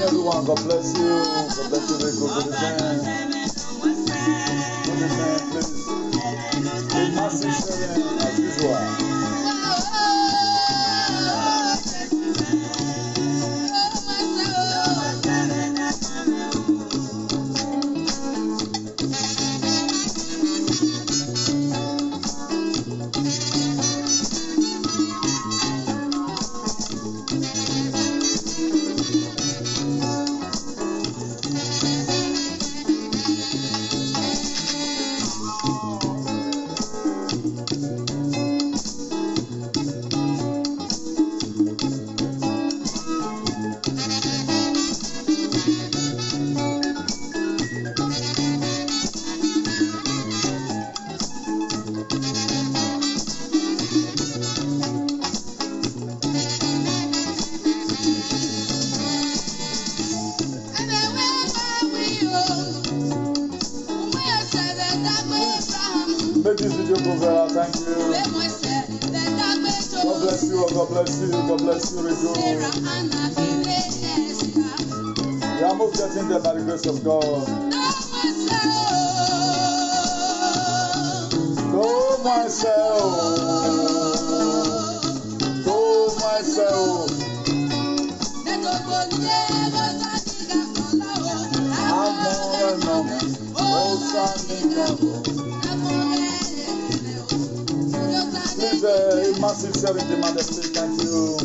Everyone, God bless you. God bless you, Rico. Good evening. Good evening, please. A massive sharing as usual. Make this video go viral. Thank you. God bless you. God bless you. God bless you, Rico. We are almost getting there by the grace of God. Know myself. Know myself. Please, a massive sharing demand, please. Thank you.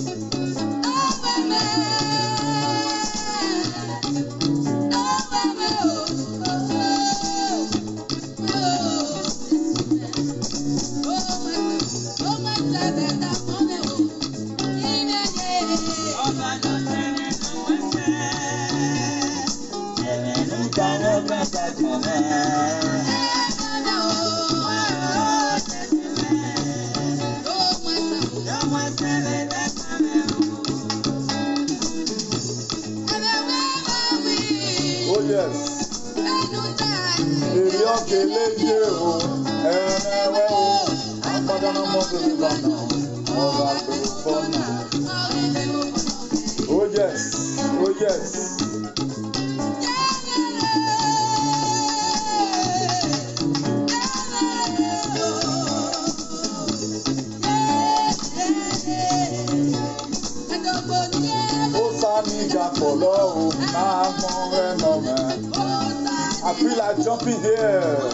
Oh yes. Oh yes. Oh yes. I feel like jumping here.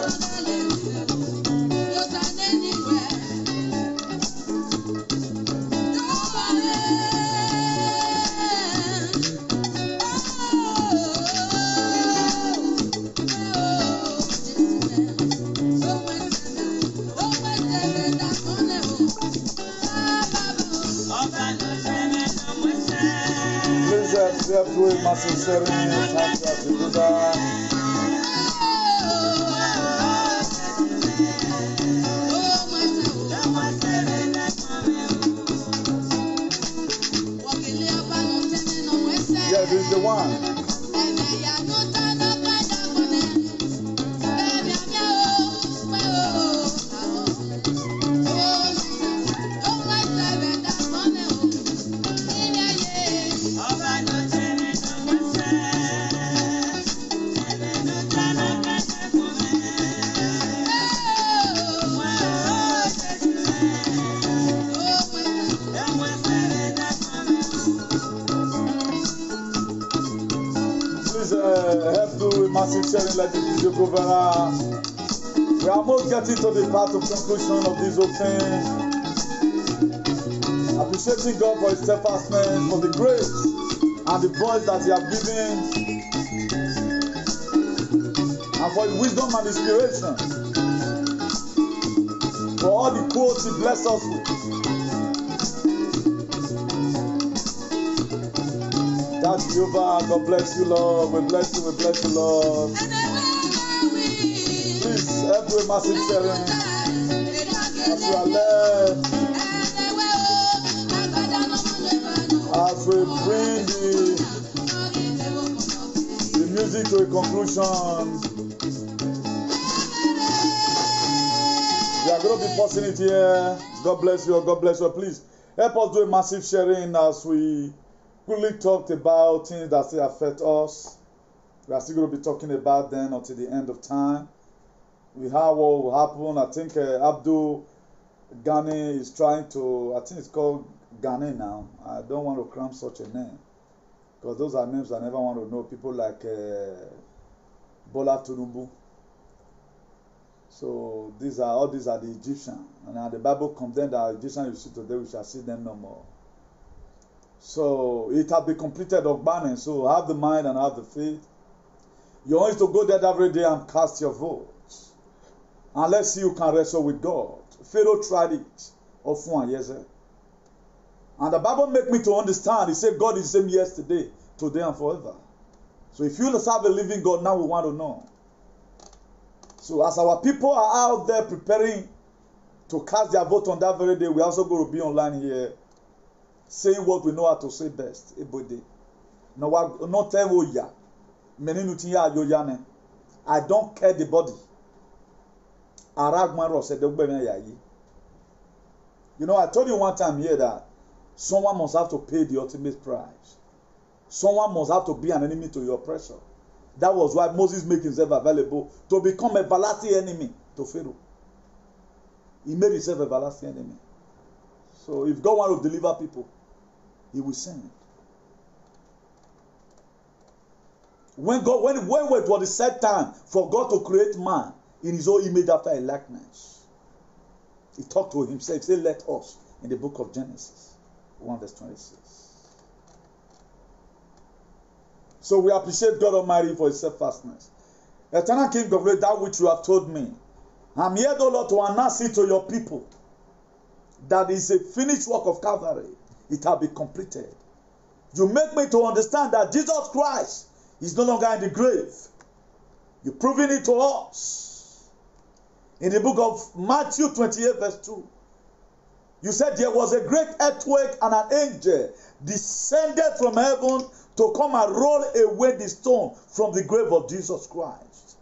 Please help with my sincerity. Thank you to do that. Yeah, this is the one. Help do a massive sharing, let the video go viral. We are almost getting to the part of conclusion of this whole thing. Appreciating God for His steadfastness, for the grace and the voice that He has given, and for His wisdom and inspiration, for all the quotes He blessed us with. That's Jehovah. God bless you, Lord. We bless you, Lord. Please help with massive sharing as we are led, as we bring the music to a conclusion. We are going to be pausing it here. God bless you. God bless you. Please help us do a massive sharing as we quickly talked about things that still affect us. We are still going to be talking about them until the end of time. We have what will happen. I think Abdul Ghani is trying to, I think it's called Ghani now. I don't want to cram such a name, because those are names I never want to know. People like Bola Tinubu. So all these are the Egyptians. And the Bible condemned that Egyptians you see today, we shall see them no more. So it has been completed of banning. So have the mind and have the faith. You want to go there every day and cast your vote. And let's see who can wrestle with God. Pharaoh tried it. And the Bible make me to understand. He said God is the same yesterday, today and forever. So if you serve a living God, now we want to know. So as our people are out there preparing to cast their vote on that very day, we also going to be online here saying what we know how to say best. No, not tell ya. I don't care the body. You know, I told you one time here that someone must have to pay the ultimate price. Someone must have to be an enemy to your oppressor. That was why Moses made himself available to become a everlasting enemy to Pharaoh. He made himself a everlasting enemy. So if God wants to deliver people, He will send. When it was the set time for God to create man in His own image after a likeness, He talked to Himself. He said, "Let us," in the book of Genesis 1 verse 26. So we appreciate God Almighty for His steadfastness. Eternal King of glory, that which you have told me, I'm here, O Lord, to announce it to your people that is a finished work of Calvary. It has been completed. You make me to understand that Jesus Christ is no longer in the grave. You're proving it to us. In the book of Matthew 28 verse 2, you said there was a great earthquake and an angel descended from heaven to come and roll away the stone from the grave of Jesus Christ.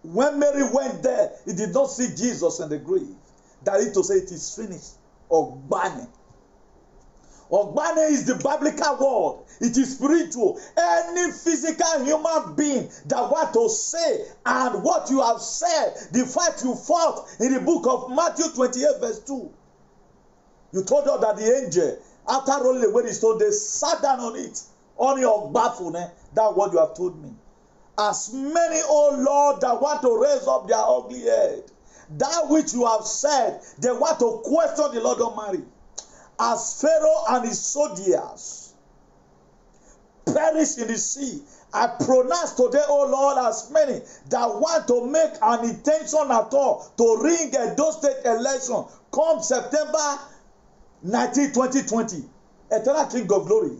When Mary went there, he did not see Jesus in the grave. That is to say, it is finished. Ogbane. Ogbane is the biblical word. It is spiritual. Any physical human being that want to say and what you have said, the fight you fought in the book of Matthew 28 verse 2. You told us that the angel, after rolling away the stone, they sat down on it. On your baffle, that's what you have told me. As many, O Lord, that want to raise up their ugly head, that which you have said, they want to question the Lord Almighty. As Pharaoh and his soldiers perish in the sea, I pronounce today, O Lord, as many that want to make an intention at all to ring a Edo State election come September 19, 2020, Eternal King of glory,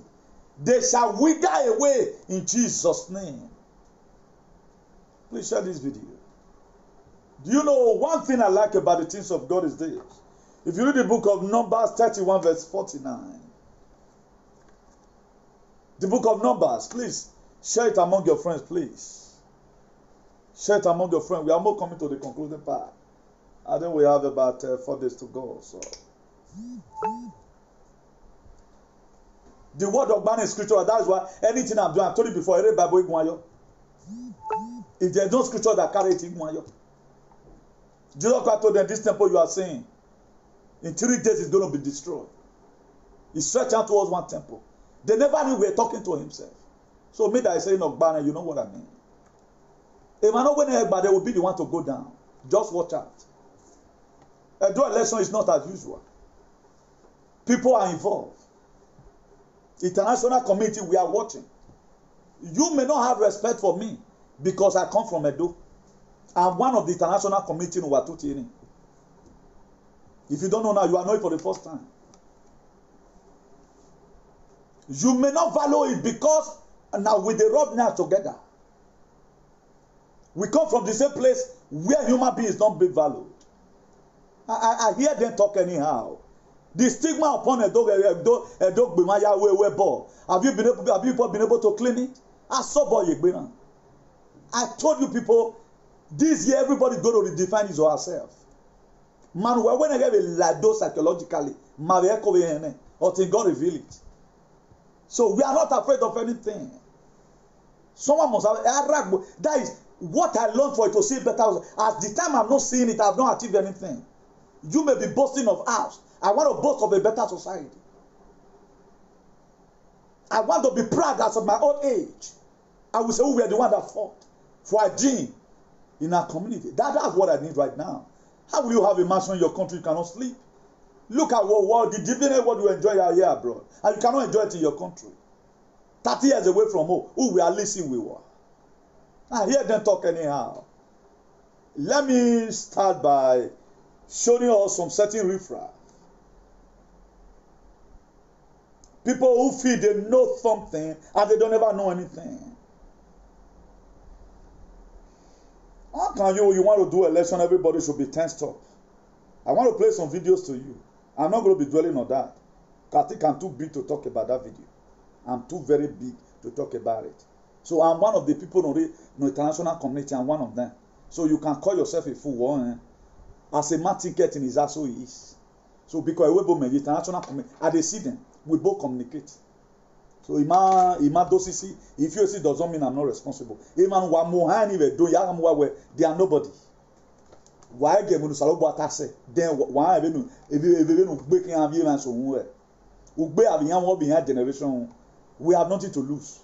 they shall wither away in Jesus' name. Please share this video. Do you know one thing I like about the things of God is this? If you read the book of Numbers 31 verse 49, The book of Numbers, please. Share it among your friends, please. Share it among your friends. We are more coming to the concluding part. I think we have about 4 days to go. So, the word of man is scripture. That's why anything I'm doing, I told you before, every Bible, if there's no scripture that carry it, Jesus Christ told them, this temple you are seeing, in 3 days it's going to be destroyed. He stretched out towards one temple. They never knew we were talking to himself. So me that I say Ogbana, you know what I mean. If I know when everybody will be the one to go down, just watch out. A draw election is not as usual. People are involved. International community, we are watching. You may not have respect for me because I come from Edo. I'm one of the international community in Watuti. If you don't know now, you are knowing for the first time. You may not value it because now we dey rub now together. We come from the same place where human beings don't be valued. I hear them talk anyhow. The stigma upon Edo Gbemaya we ball. Have you been able to clean it? I saw boy Yegbena. I told you people, this year everybody going to redefine his or herself. Man, when I get a lado psychologically, until God reveal it. So we are not afraid of anything. Someone must have that is what I learned for it to see better. At the time I'm not seeing it, I've not achieved anything. You may be boasting of us. I want to boast of a better society. I want to be proud as of my old age. I will say, oh, we are the one that fought for a gene in our community. That's what I need right now. How will you have a mansion in your country you cannot sleep? Look at what the dividend what you enjoy out here abroad, and you cannot enjoy it in your country. 30 years away from home, who we are listening we were. I hear them talk anyhow. Let me start by showing us some certain riffraff. People who feel they know something and they don't ever know anything. How can you want to do election, everybody should be tensed up? I want to play some videos to you. I'm not going to be dwelling on that. I think I'm too big to talk about that video. I'm too very big to talk about it. So I'm one of the people in the international community. I'm one of them. So you can call yourself a fool. Eh? As a man ticket in his ass, so he is. So because we both the international community, I see them. We both communicate. So Ima dosisi, if you see doesn't mean I'm not responsible. Iman wa mohani we do ya we they are nobody. Why get munu salobo atase? Then why even breaking have you and so we ugbe abiyan won behind generation. We have nothing to lose.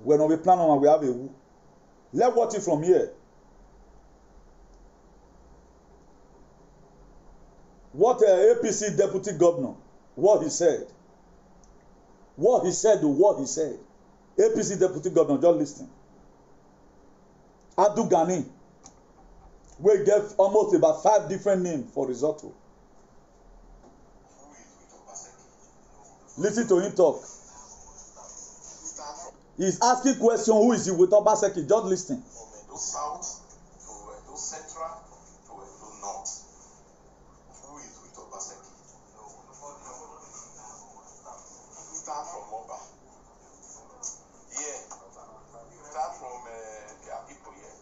When we plan on we have a let's watch it from here. What APC deputy governor, what he said. What he said. APC deputy governor, just listen. Adu Gani, we gave almost about 5 different names for risotto. Listen to him talk. He's asking question, who is he with Obaseki? Just listen. From Edo South to Edo Central to Edo North. Who is with Obaseki? Start from Oba. Yeah. Start from their people here.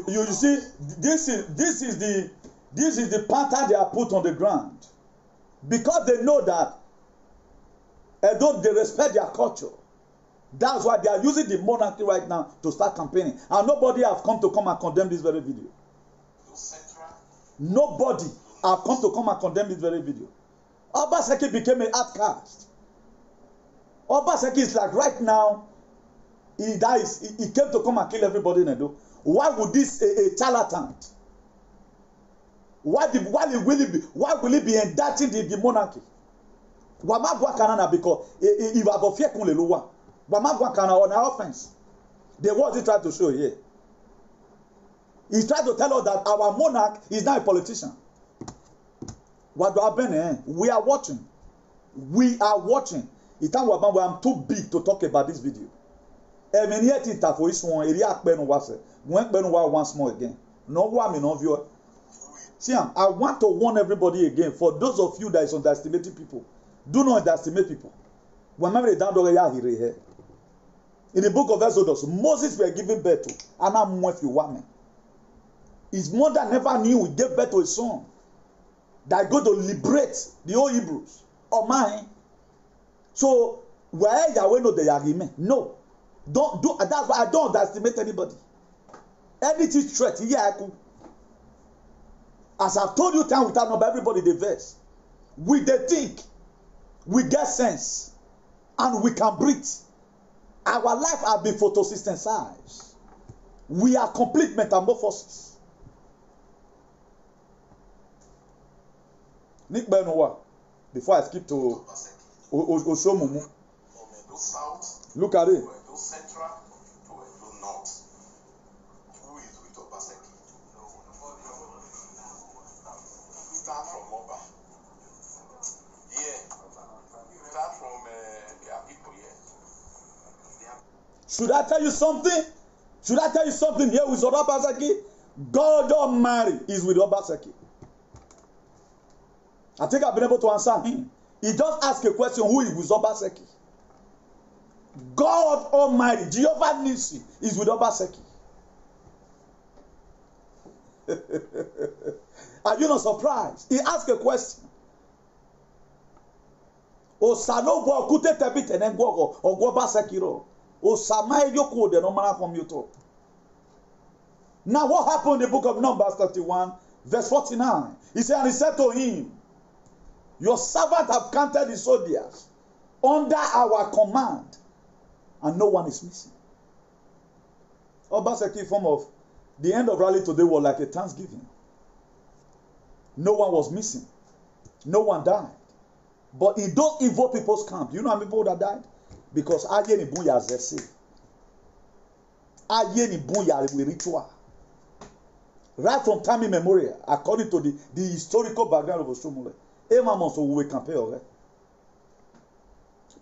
You see, this is the pattern they are put on the ground. Because they know that Edo, they respect their culture. That's why they are using the monarchy right now to start campaigning. And nobody have come and condemn this very video. Nobody have come to come and condemn this very video. Obaseki became an outcast. Obaseki is like right now, he dies. He came to come and kill everybody in Edo. Why would this a charlatan? Why will he be indicting the monarchy? Wamagwa kanana because if abofie kun le lowa. Wamagwa kana on our offense. Then what he tried to show here? He tried to tell us that our monarch is not a politician. What do happen? We are watching. We are watching. I'm too big to talk about this video. Once more again. No one no viewer. See, I want to warn everybody again. For those of you that is underestimating people, Do not underestimate people. Remember that in the book of Exodus, Moses were giving birth to Anna Mwefi woman. His mother never knew he gave birth to a son that go to liberate the whole Hebrews. Oh my. So where Yahweh know the argument? No. Don't do that's why I don't underestimate anybody. Anything threat here I could. As I've told you time without number, everybody they verse. We they think, we get sense, and we can breathe. Our life has been photosynthesized. We are complete metamorphosis. Nick Benowa, before I skip to Oshomumu. Look at it. Should I tell you something? Should I tell you something here with Obaseki? God Almighty is with Obaseki. I think I've been able to answer him. He just asked a question, who is with Obaseki? God Almighty, Jehovah Nissi, is with Obaseki. Are you not surprised? He asked a question. Osanobo kute tebite nengogo Obaseki ro. Osamai yoko de no mana from you to. Now what happened in the book of Numbers 31, verse 49? He said, and he said to him, your servant have counted the soldiers under our command, and no one is missing. Obaseki form of the end of rally today was like a Thanksgiving. No one was missing. No one died. But in those evil people's camp, you know how many people that died? Because aye ni bunya zese. Aye ni bunya ritual. Right from time immemorial, according to the historical background of Oshomole, Emma must we campaign, okay?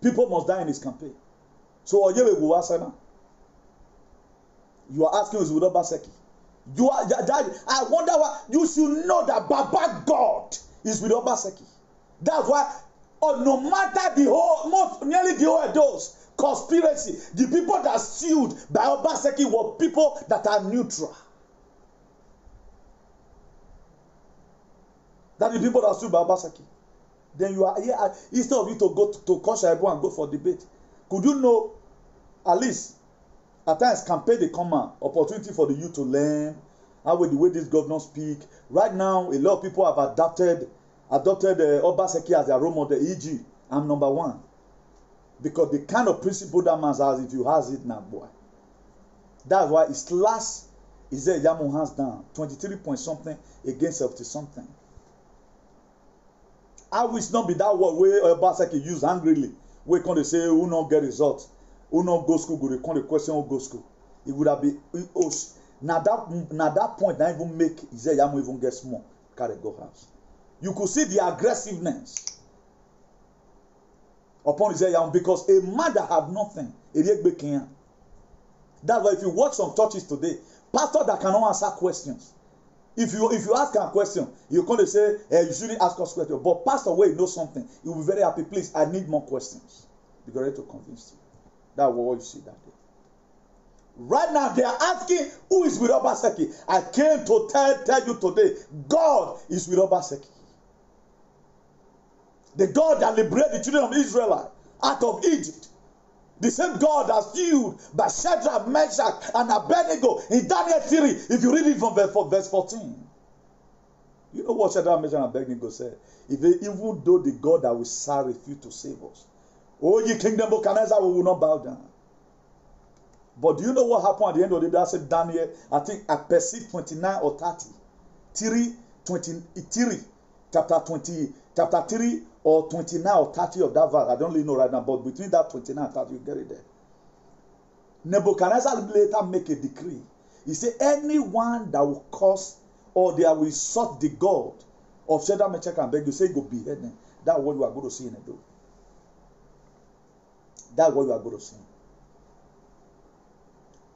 People must die in his campaign. So you are asking is with Obaseki. You are that, I wonder why you should know that Baba God is with Obaseki. That's why no matter the whole nearly the whole of those conspiracy, the people that sued by Obaseki were people that are neutral. That the people that sued by Obaseki. Then you are here instead of you to go to Koshaibu and go for debate. Could you know at least at times campaign they come out opportunity for the youth to learn how the way these governors speak. Right now, a lot of people have adopted Obaseki as their role model. E.g., I'm number one. Because the kind of principle that man has, if you has it now, boy. That's why his last is there Yamu hands down 23 point something against 70 something. I wish not be that word where Obaseki use angrily. Where can they say who not get results? Who not go school? Go they come the question who go school. It would have been now that point not even make Isaiah Yamu even get small. Carry go house. You could see the aggressiveness upon Isaiah Yamu because a man that have nothing, that's why if you watch some churches today, pastor that cannot answer questions. If you ask a question, you're going to say, you shouldn't ask us questions. But pastor, wait, know something. You'll be very happy. Please, I need more questions. Be ready to convince you. That's what you see that day. Right now, they are asking, who is with Obaseki? I came to tell you today, God is with Obaseki. The God that liberated the children of Israel out of Egypt. The same God that healed by Shadrach, Meshach, and Abednego in Daniel 3. If you read it from verse 14. You know what Shadrach, Meshach, and Abednego said? Even though the God that we serve refused to save us. Oh, ye kingdom of Nebuchadnezzar, we will not bow down. But do you know what happened at the end of the day? I said Daniel, I think I perceived 29 or 30. 23, chapter 3 or 29 or 30 of that verse. I don't really know right now, but between that 29 and 30, you get it there. Nebuchadnezzar later make a decree. He said, anyone that will cause or they will insult the God of Shadrach, Meshach, and Abednego, say go behead them. That's what you are going to see in the door. That's what you are going to see.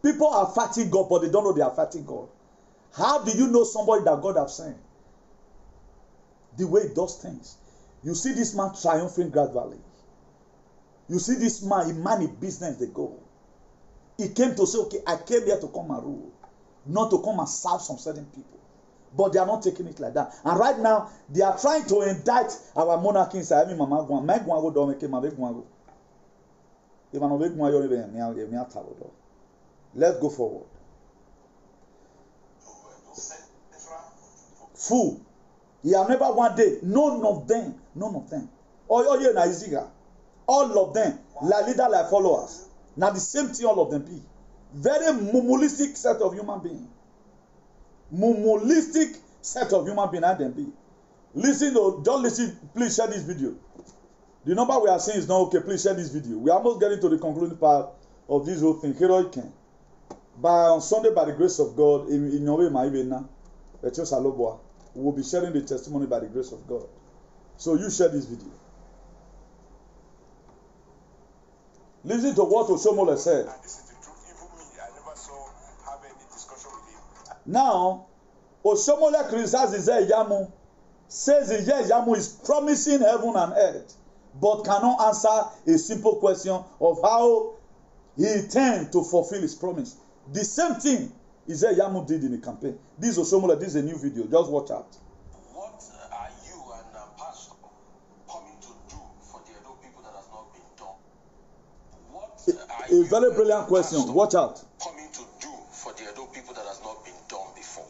People are fighting God, but they don't know they are fighting God. How do you know somebody that God has sent? The way he does things. You see this man triumphing gradually. You see this man, he managed business they go. He came to say, okay, I came here to come and rule, not to come and serve some certain people. But they are not taking it like that. And right now, they are trying to indict our monarchy inside. Let's go forward. Fool. You have never one day. None of them. All of them, like leader, like followers. Now the same thing all of them be. Very mumulistic set of human beings. Mumulistic set of human beings and them be. Listen, don't listen, please share this video. The number we are saying is not okay, please share this video. We are almost getting to the concluding part of this whole thing. By on Sunday, by the grace of God, in your way, my even we will be sharing the testimony by the grace of God. So you share this video. Listen to what Oshiomhole said. And this is the truth. Even me, I never saw have any discussion with him. Now, Oshiomhole criticizes Iyamu, says Iyamu is promising heaven and earth, but cannot answer a simple question of how he intends to fulfill his promise. The same thing Iyamu did in the campaign. This is Oshiomhole, this is a new video. Just watch out. What are you and Pastor coming to do for the Edo people that has not been done? A very brilliant question. Watch out. Coming to do for the Edo people that has not been done before.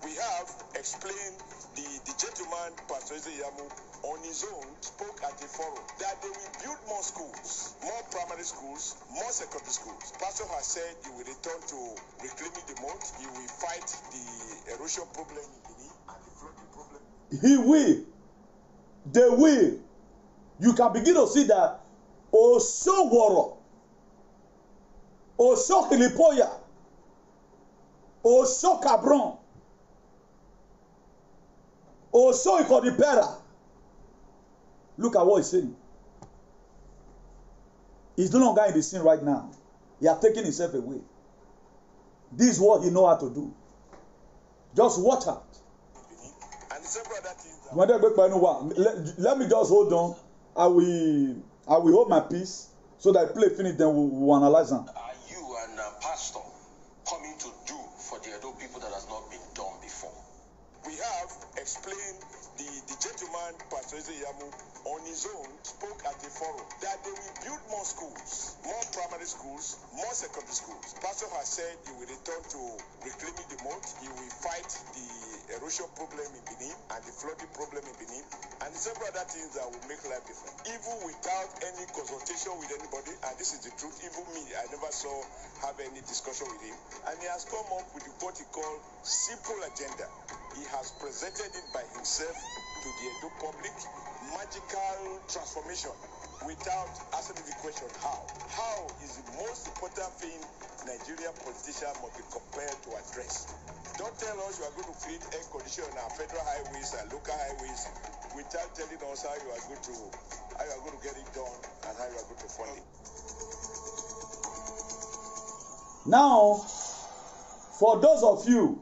We have explained the gentleman, Pastor Iyamu, on his own spoke at the forum that they will build more schools, more primary schools, more secondary schools. Pastor has said he will return to reclaiming the moat. He will fight the erosion problem in Benin and the flooding problem. He will. They will. You can begin to see that Oshioworo, Oshiokilipoya, Oshokabron, Oshoikodipera. Look at what he's saying. He's no longer in the scene right now. He has taken himself away. This is what he knows how to do. Just watch out. And the several other things. Let me just hold on. I will hold my peace so that I play finish, then we'll analyze them. Are you and Pastor coming to do for the Edo people that has not been done before? We have explained the gentleman, Pastor Iyamu, on his own spoke at the forum that they will build more schools, more primary schools, more secondary schools. Pastor has said he will return to reclaiming the moat. He will fight the erosion problem in Benin and the flooding problem in Benin and several other things that will make life different. Even without any consultation with anybody, and this is the truth, even me, I never saw have any discussion with him. And he has come up with what he called simple agenda. He has presented it by himself to the Edo public, magical transformation, without asking the question how. How is the most important thing Nigerian politicians must be compelled to address. Don't tell us you are going to create air conditioning on our federal highways and local highways without telling us how you are going to get it done and how you are going to fund it. Now, for those of you,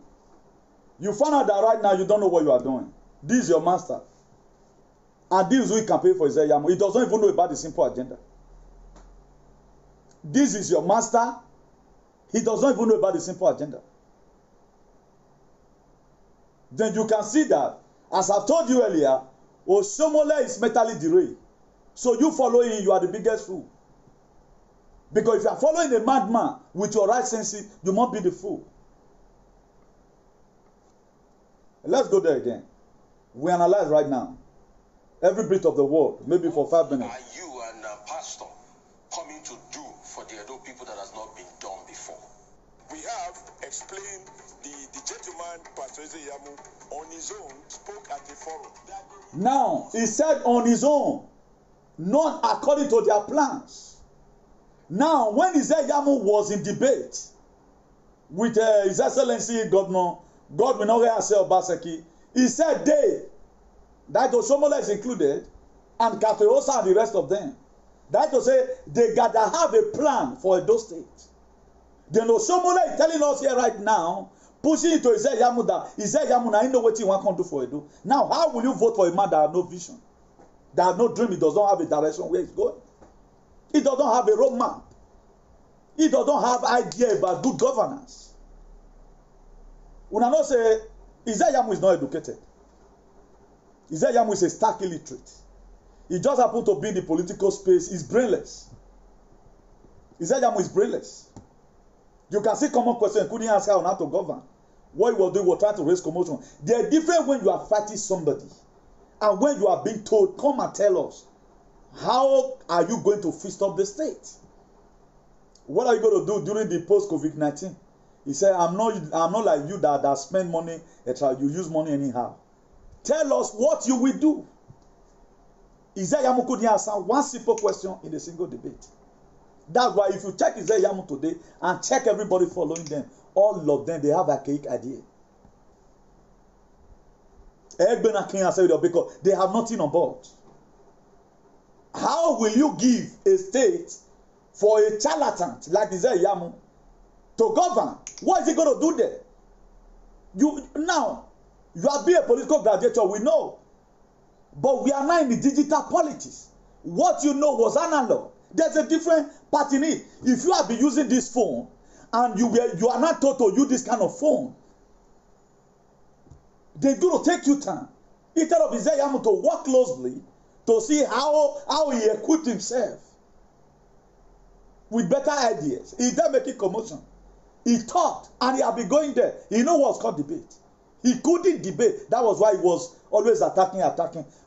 you found out that right now you don't know what you are doing. This is your master. And this is who you can pay for Iyamu. He doesn't even know about the simple agenda. This is your master. He doesn't even know about the simple agenda. Then you can see that, as I've told you earlier, Oshiomhole is mentally derailed. So you following him, you are the biggest fool. Because if you are following a madman with your right senses, you must be the fool. Let's go there again. We analyze right now every bit of the word, maybe for 5 minutes. Are you and Pastor coming to do for the Edo people that has not been done before? We have explained the gentleman, Pastor Iyamu, on his own spoke at the forum. Now, he said on his own, not according to their plans. Now, when Iyamu was in debate with His Excellency Governor Godwin Orease Obaseki, he said that Oshiomhole is included, and Kafeosa and the rest of them, that to say they gotta have a plan for Edo State. Then Oshiomhole is telling us here right now, pushing into Iyamu that Iyamu now he know what he want to do for Edo. Now, how will you vote for a man that has no vision? that has no dream, he does not have a direction where he's going. He does not have a roadmap. He does not have idea about good governance. Una know say Isaiah Yamu is not educated. Isaiah Yamu is a stark illiterate. He just happened to be in the political space. He's brainless. Isaiah Yamu is brainless. You can see common question, including ask how not to govern. What you will do, will try to raise commotion. They are different when you are fighting somebody and when you are being told, come and tell us, how are you going to fix up the state? What are you going to do during the post-COVID-19? He said, I'm not like you that spend money, you use money anyhow. Tell us what you will do. Isaiah Yamu couldn't answer one simple question in a single debate. That's why if you check Isaiah Yamu today and check everybody following them, all of them, they have a cake idea. Because they have nothing on board. How will you give a state for a charlatan like Isaiah Yamu to govern? What is he going to do there? You have been a political gladiator, we know. But we are now in the digital politics. What you know was analog. There's a different part in it. If you have been using this phone and you are not taught to use this kind of phone, they're going to take you time. Instead of Isaiah Yamu to work closely to see how he equipped himself with better ideas. He didn't make it commotion. He thought, and he had been going there. He know what's called debate. He couldn't debate. That was why he was always attacking.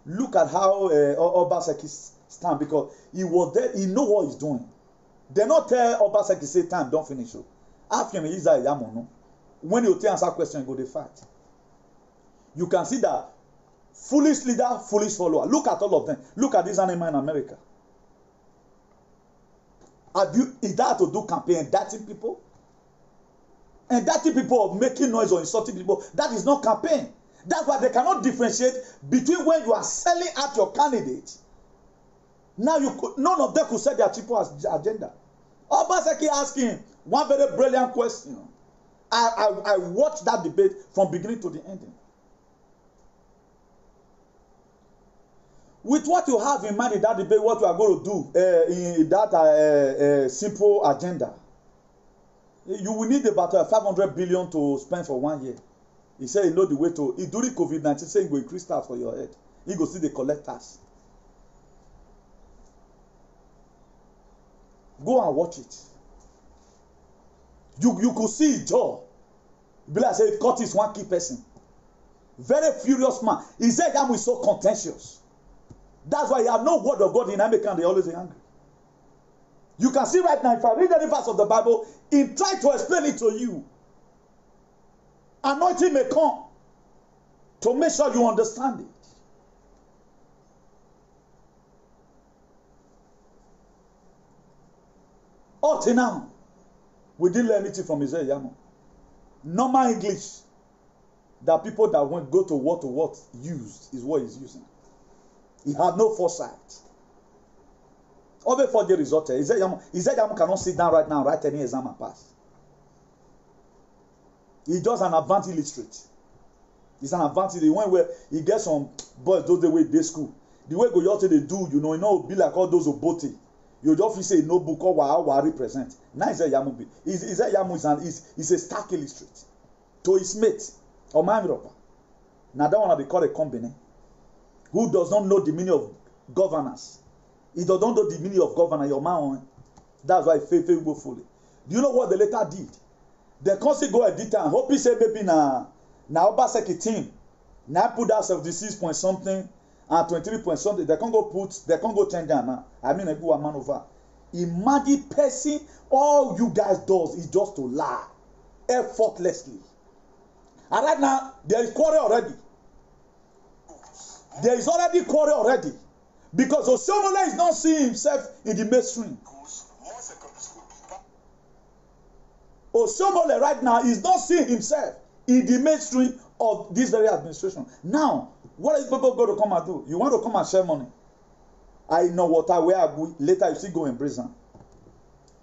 Look at how Obaseki stand, because he was there. He know what he's doing. They not tell Obaseki say time don't finish. After him, Isaiah Yamu no. When you answer question, go they fight. You can see that foolish leader, foolish follower. Look at all of them. Look at this animal in America. Is that to do campaign indicting people? Indicting people of making noise or insulting people. That is not campaign. That's why they cannot differentiate between when you are selling out your candidate. Now none of them could set their triple agenda. Obaseki asking one very brilliant question. I watched that debate from beginning to the ending. With what you have in mind in that debate, what you are going to do in that simple agenda, you will need about 500 billion to spend for 1 year. He said, you know the way to, during COVID-19, say he will increase tax for your head. He go see the collectors. Go and watch it. You could see his jaw. Be like say Curtis one key person. Very furious man. He said Yamu is so contentious. That's why you have no word of God in America and they always angry. You can see right now, if I read any verse of the Bible, he tried to explain it to you. Anointing may come to make sure you understand it. Up till now, we didn't learn anything from Isaiah Yamu. Normal English that people that won't go to what used is what he's using. He had no foresight. All before the result, Isaiah Yamu cannot sit down right now and write any exam and pass. He's just an advanced illiterate. He's an advanced. The one where he gets some boys those the way they school. The way go you they do, you know, be like all those Obote. You just say no book or what represent. Now Isaiah Yamu Isaiah Yamu is a stark illiterate. To his mate, or Mamiropa. Now that one they call a company. Who does not know the meaning of governance. He does not know the meaning of governance. Your man, that's why faith will fully. Do you know what the letter did? They constantly go edit and hope he say maybe na Obaseki team. Now put that 76 point something and 23 point something. They can't go change that now. I mean, I go a man over. Imagine person, all you guys does is just to lie effortlessly. And right now, there is quarrel already. There is already quarrel already. Because Oshiomhole is not seeing himself in the mainstream. Oshiomhole right now is not seeing himself in the mainstream of this very administration. Now, what is people going to come and do? You want to come and share money? I know what I wear. Later you still go and prison.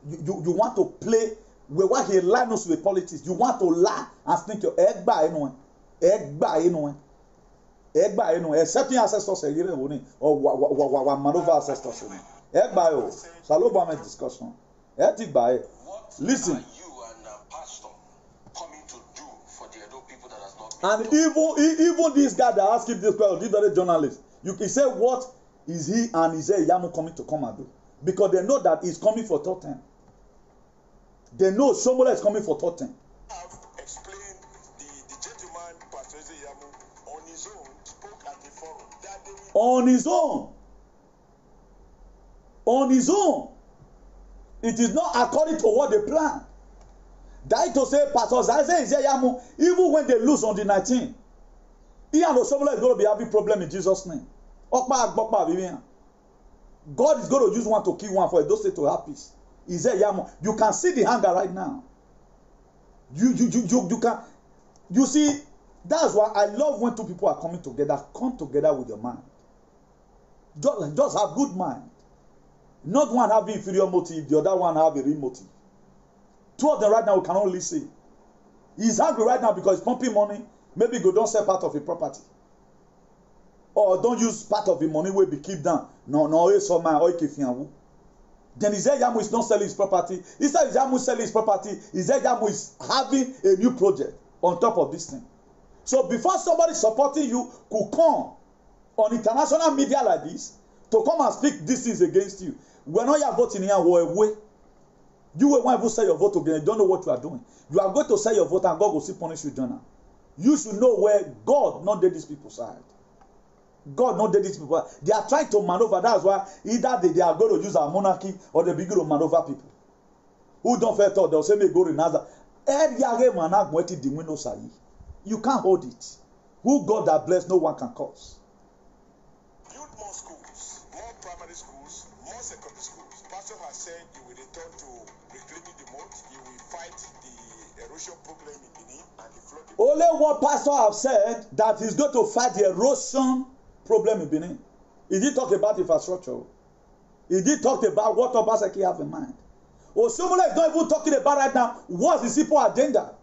You want to play with what he lines with politics. You want to lie and think your egg by anyone. Egg by anyone. Egba enu accepting ancestors yire woni or maneuver ancestors ni. Egba yo. Saloba me discussion. Eti gba e. Listen. And even this guy that asked him this question, this very journalist, you can say what is he and Isaiah Yamu coming to come and do? Because they know that he's coming for third time. They know Shomola is coming for third time. I've explained the gentleman, Pastor Isaiah Yamu, on his own, spoke at the forum. That they will... On his own. On his own. It is not according to what they planned. That to say, Pastor Isaiah Yamu, even when they lose on the 19th, he and Oshomola is going to be having problem in Jesus' name. God is going to use one to kill one for those to have peace. Isaiah Yamu, you can see the hunger right now. You can, you see, that's why I love when two people are coming together. Come together with your mind. Just have good mind. Not one having inferior motive, the other one have a real motive. Two of them right now we can only see. He's angry right now because he's pumping money. Maybe go don't sell part of the property. Or don't use part of the money where be keep down. No, it's for my oil. Then Isaiah Yamu is not selling his property. Instead of Yamu selling his property, Isaiah Yamu is having a new project on top of this thing. So before somebody supporting you could come on international media like this to come and speak these things against you, we're not your voting here way. You will want to sell your vote again. You don't know what you are doing. You are going to sell your vote and God will still punish you, Jonah. You should know where God not did these people's side. God not did these people. They are trying to maneuver. That's why either they are going to use our monarchy or they begin to maneuver people. Who don't fair thought they'll say me go to Nazareth. You can't hold it. Who God that bless, no one can cause. Build more schools, more primary schools, more secondary schools. Pastor has said he will return to reclaiming the moat. He will fight the erosion problem in Benin and the flooding. Only one pastor have said that he's going to fight the erosion problem in Benin. He did talk about infrastructure. He did talk about what Obaseki have in mind. Oshomola is not even talking about right now what's the simple agenda.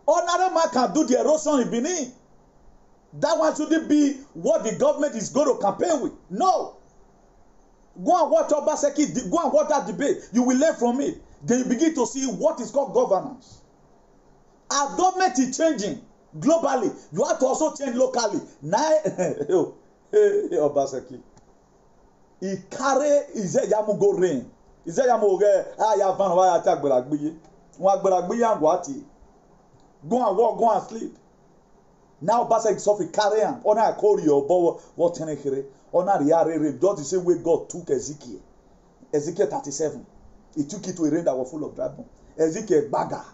Ordinary man can do the erosion in Benin. That one shouldn't be what the government is going to campaign with. No. Go and watch Obaseki, go and watch that debate. You will learn from it. Then you begin to see what is called governance. Our government is changing globally. You have to also change locally. Now, Obaseki. He carry Isaiah Yamu go rain. Isaiah Yamu go van why attack Beragbiye. One Beragbiye and Guati. Go and walk, go and sleep. Now Obaseki suffer carry am. Ona call your bow what tenekere. Ona riare just the same way God took Ezekiel. Ezekiel 37. He took it to a rain that was full of dry bone. Ezekiel bagger.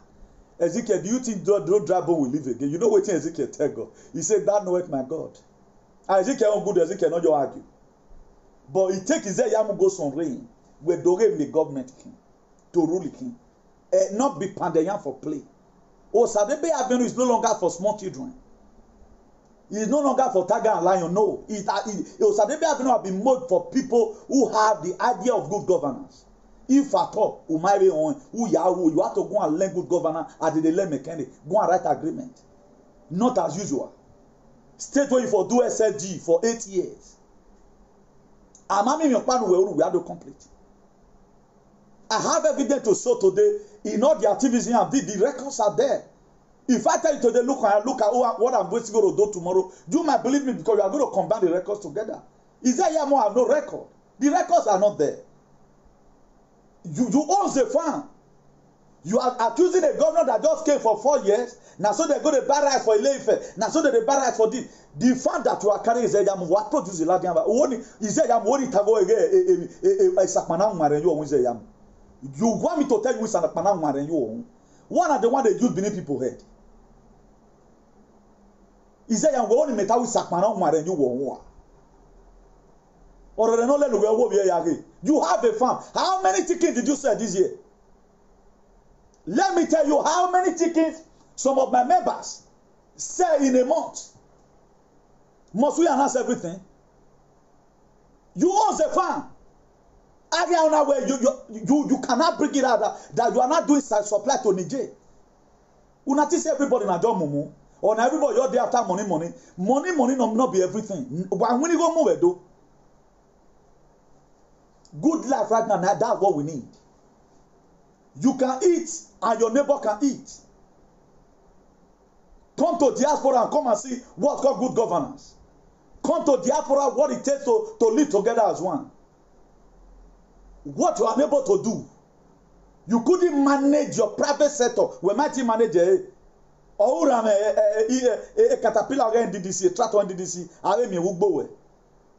Ezekiel, do you think those dry bone will live again? You know what Ezekiel tell God? He said, "That knoweth my God." Ezekiel on good, Ezekiel not your argue. But he take Isaiah Yamu go some rain where Dore the government king to rule the king. Not be pandayan for play. Osadebe Avenue is no longer for small children. It is no longer for tiger and lion. No. Osadebe Avenue have been made for people who have the idea of good governance. If at all, you have to go and learn good governance at the learn mechanic. Go and write agreement. Not as usual. State where you for do SLG for 8 years. We have to complete. I have evidence to show today in all the activities the records are there. If I tell you today, look at what I'm going to do tomorrow, you might believe me because you are going to combine the records together. Isaiah Yamu have no record. The records are not there. You own the farm. You are accusing a governor that just came for 4 years. Now so they're going to buy rice for Ile-Ife. Now so they buy rice for this. The farm that you are carrying is Yamu. What produce the land? Yamu. What it go again? Sakmana Mare you own Yamu. You want me to tell you which Sakmana Mare you own? One of the one they use beneath people's head. Yamu only metal with Sakmana Mare you own. Or they no let you have a farm. How many chickens did you sell this year? Let me tell you how many chickens some of my members sell in a month. Must we announce everything? You own the farm. You cannot bring it out that you are not doing supply to Niger. Unati say everybody na don mumu. On everybody you're there after money. Money not be everything. When we go move though. Good life right now, that's what we need. You can eat and your neighbor can eat. Come to diaspora and come and see what's called good governance. Come to diaspora, what it takes to live together as one. What you are able to do. You couldn't manage your private sector. We might manage a caterpillar NDDC, a tractor NDDC,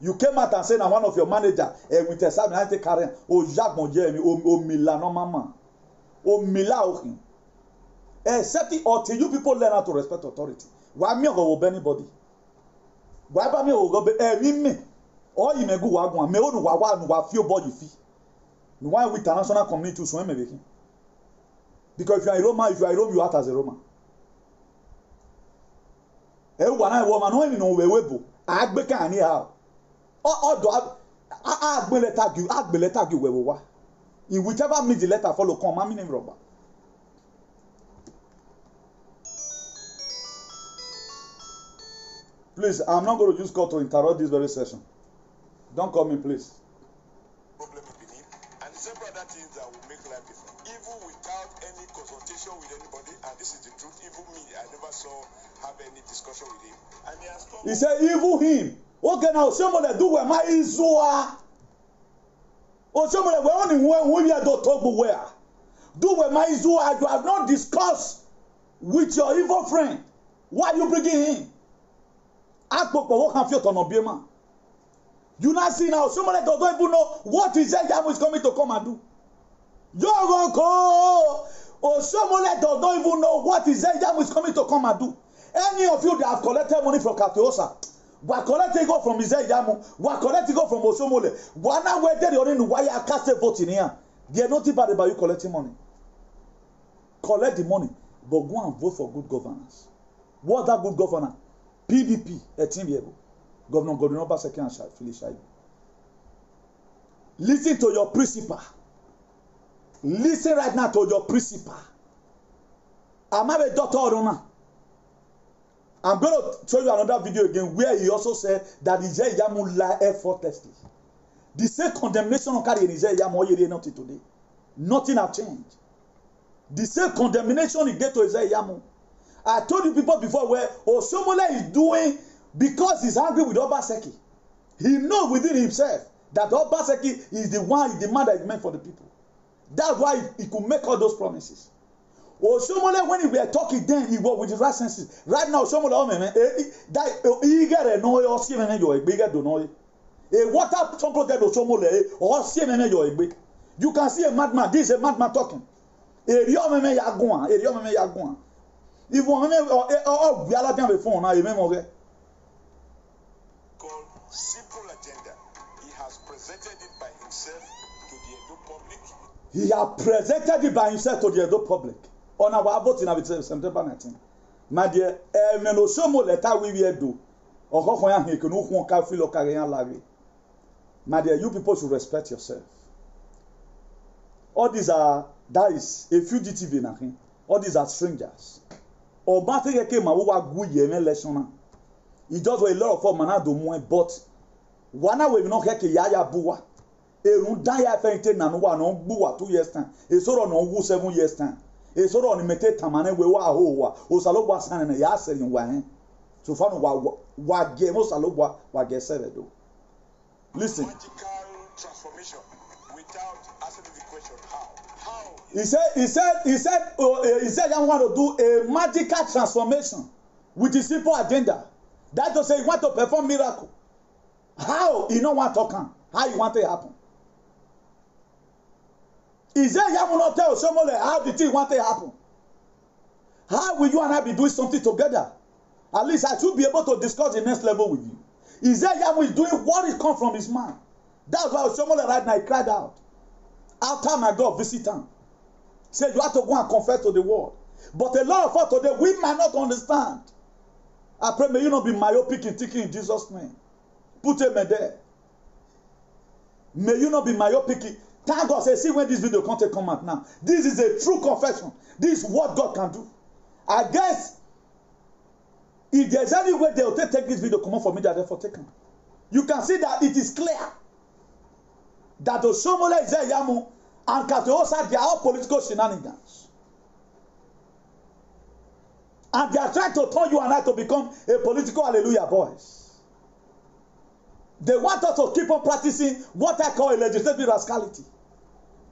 you came out and said, "I'm one of your manager." With a seven, I take carry. Oh, Jacques Mondier, oh Mila, no mama, oh Mila, okay. Except until you people learn how to respect authority. Why me go obey anybody? Why me go obey me? Or you may go wagwan. Me onu wawa nu wa feel body fee. Why we international community to swim making? Because if you are a Roma, you act as a Roma. Wana woman no even know webo. Agbeka ani how. Do agbele tag you webo. In whichever means the letter follow come, my name Robert. Please, I'm not going to use call to interrupt this very session. Don't call me, please. Problem beneath, and several other things that will make life different. Even without any consultation with anybody, and this is the truth, even me, I never saw have any discussion with him. And he has told He said, even him. Okay, now, somebody do where my Izua. Or somebody, we only when we are don't talk where. Do where my Izua, you have not discussed with your evil friend. Why are you bringing him? You not see now, somebody don't even know what Isaiah is coming to come and do. You're going to call, or somebody don't even know what Isaiah is coming to come and do. Any of you that have collected money from Katiosa, we collecting go from Isaiah, we collecting go from Osomole. One now where they are in why I cast a vote in here. They are not bad about you collecting money. Collect the money, but go and vote for good governance. What's that good governance? PDP, a team here. Governor Godwin Obaseki and Philip Shaibu. Listen to your principal. Listen right now to your principal. I'm a doctor Orona. I'm going to show you another video again where he also said that Isaiah Yamu lie effortlessly. The same condemnation on carry in Isaiah Yamu here not today. Nothing have changed. The same condemnation he get to Isaiah Yamu. I told you people before where Osomole is doing because he's angry with Obaseki. He knows within himself that Obaseki is the man that is meant for the people. That's why he could make all those promises. Osomole, when he were talking then, he was with his right senses. Right now, Osomole, a water something that Osomole or you can see a madman. This is a madman talking. If one we are bien before now, remember. Called simple agenda. He has presented it by himself to the Edo public. He has presented it by himself to the Edo public. On our vote in September 19. My dear, no shomo letter we do. My dear, you people should respect yourself. All these are, that is a fugitive in Ahin. All these are strangers. Or Matthew came and we election. It just were a lot of fun, but one way we not hear Yaya Bua. A Rundaya fainted and one on Bua 2 years time. A sort of no 7 years time. A sort of imitate Tamane, we were Hoa, Osaloba San and a Yasser in Wayne. So far, what game Osaloba, what get said. Listen. Magical transformation without asking the question how. He said, I want to do a magical transformation with a simple agenda. That to say, you want to perform miracle. How? You know what talking? How you want it to happen? He said, I will not tell someone how the thing want it to happen. How will you and I be doing something together? At least I should be able to discuss the next level with you. He said, I is doing what is come from his mind. That's why someone right now cried out. After my God visit him. Say you have to go and confess to the world. But a lot of us today, we might not understand. I pray may you not be myopic in thinking in Jesus' name. Put him there. May you not be myopic. Thank God, say, see when this video content come out now. This is a true confession. This is what God can do. I guess If there's any way they will take this video, come on for me, that therefore taken. You can see that it is clear that Oshiomhole Ezeyamu and Kate-Osa, they are all political shenanigans. And they are trying to turn you and I to become a political hallelujah boys. They want us to keep on practicing what I call a legislative rascality.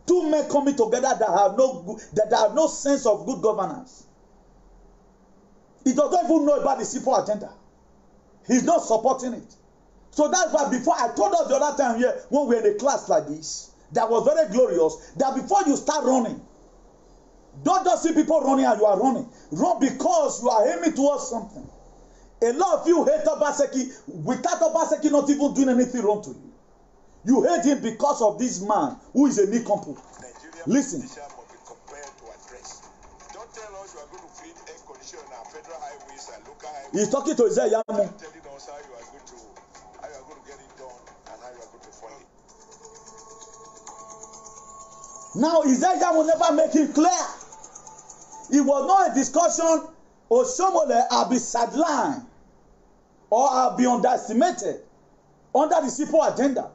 Two men coming together that have no sense of good governance. He doesn't even know about the simple agenda. He's not supporting it. So that's why before I told us the other time here, when we were in a class like this, that was very glorious, that before you start running, don't just see people running and you are running. Run because you are aiming towards something. A lot of you hate Obaseki without Obaseki not even doing anything wrong to you. You hate him because of this man who is a nincompoop. Listen. Don't tell us you are going to create air condition on our federal highways and local highways. He's talking to Ezeyamu. Telling us how you are going to get it done and how you are going to fund it. Now Ezeyamu never make it clear. It was not a discussion. Oshiomhole will be sidelined or will be underestimated under the simple agenda.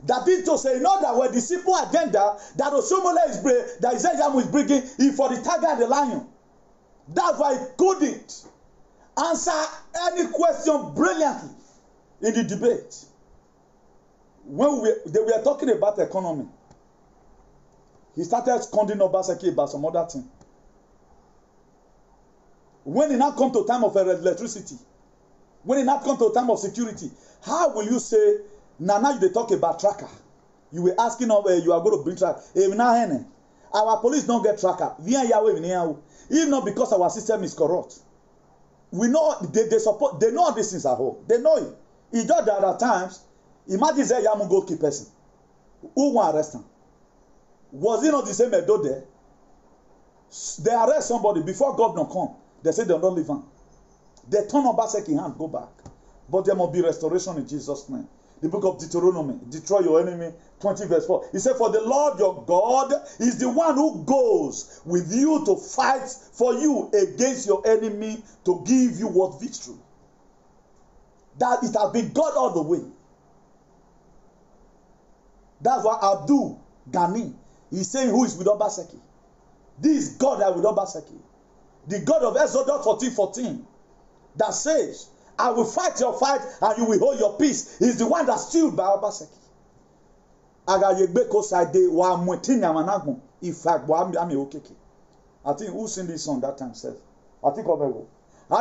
That is to say, not that the simple agenda that Oshiomhole that Ezeyamu is bringing is for the tiger and the lion. That's why he couldn't answer any question brilliantly in the debate. When they were talking about economy, he started scolding Obaseki about some other thing. When it now come to time of electricity, when it now come to time of security, how will you say, now you talk about tracker? You were asking you are going to bring tracker. Our police don't get tracker. Even not because our system is corrupt. We know they support, they know these things at home. They know it. It's just that at times, imagine say Yamu go keep person. Who want arrest him? Was it not the same Edo there? They arrest somebody before governor come. They say they don't leave him. They turn Obaseki hand, go back. But there must be restoration in Jesus' name. The book of Deuteronomy, destroy your enemy, 20 verse 4. He said, for the Lord your God is the one who goes with you to fight for you against your enemy to give you what victory. That it has been God all the way. That's why Abdul Ghani is saying, who is with Obaseki? This God that with Obaseki. The God of Exodus 14:14 that says, I will fight your fight and you will hold your peace. He's the one that stood by Obaseki. I think who sing this song that time, Seth? I think of it. I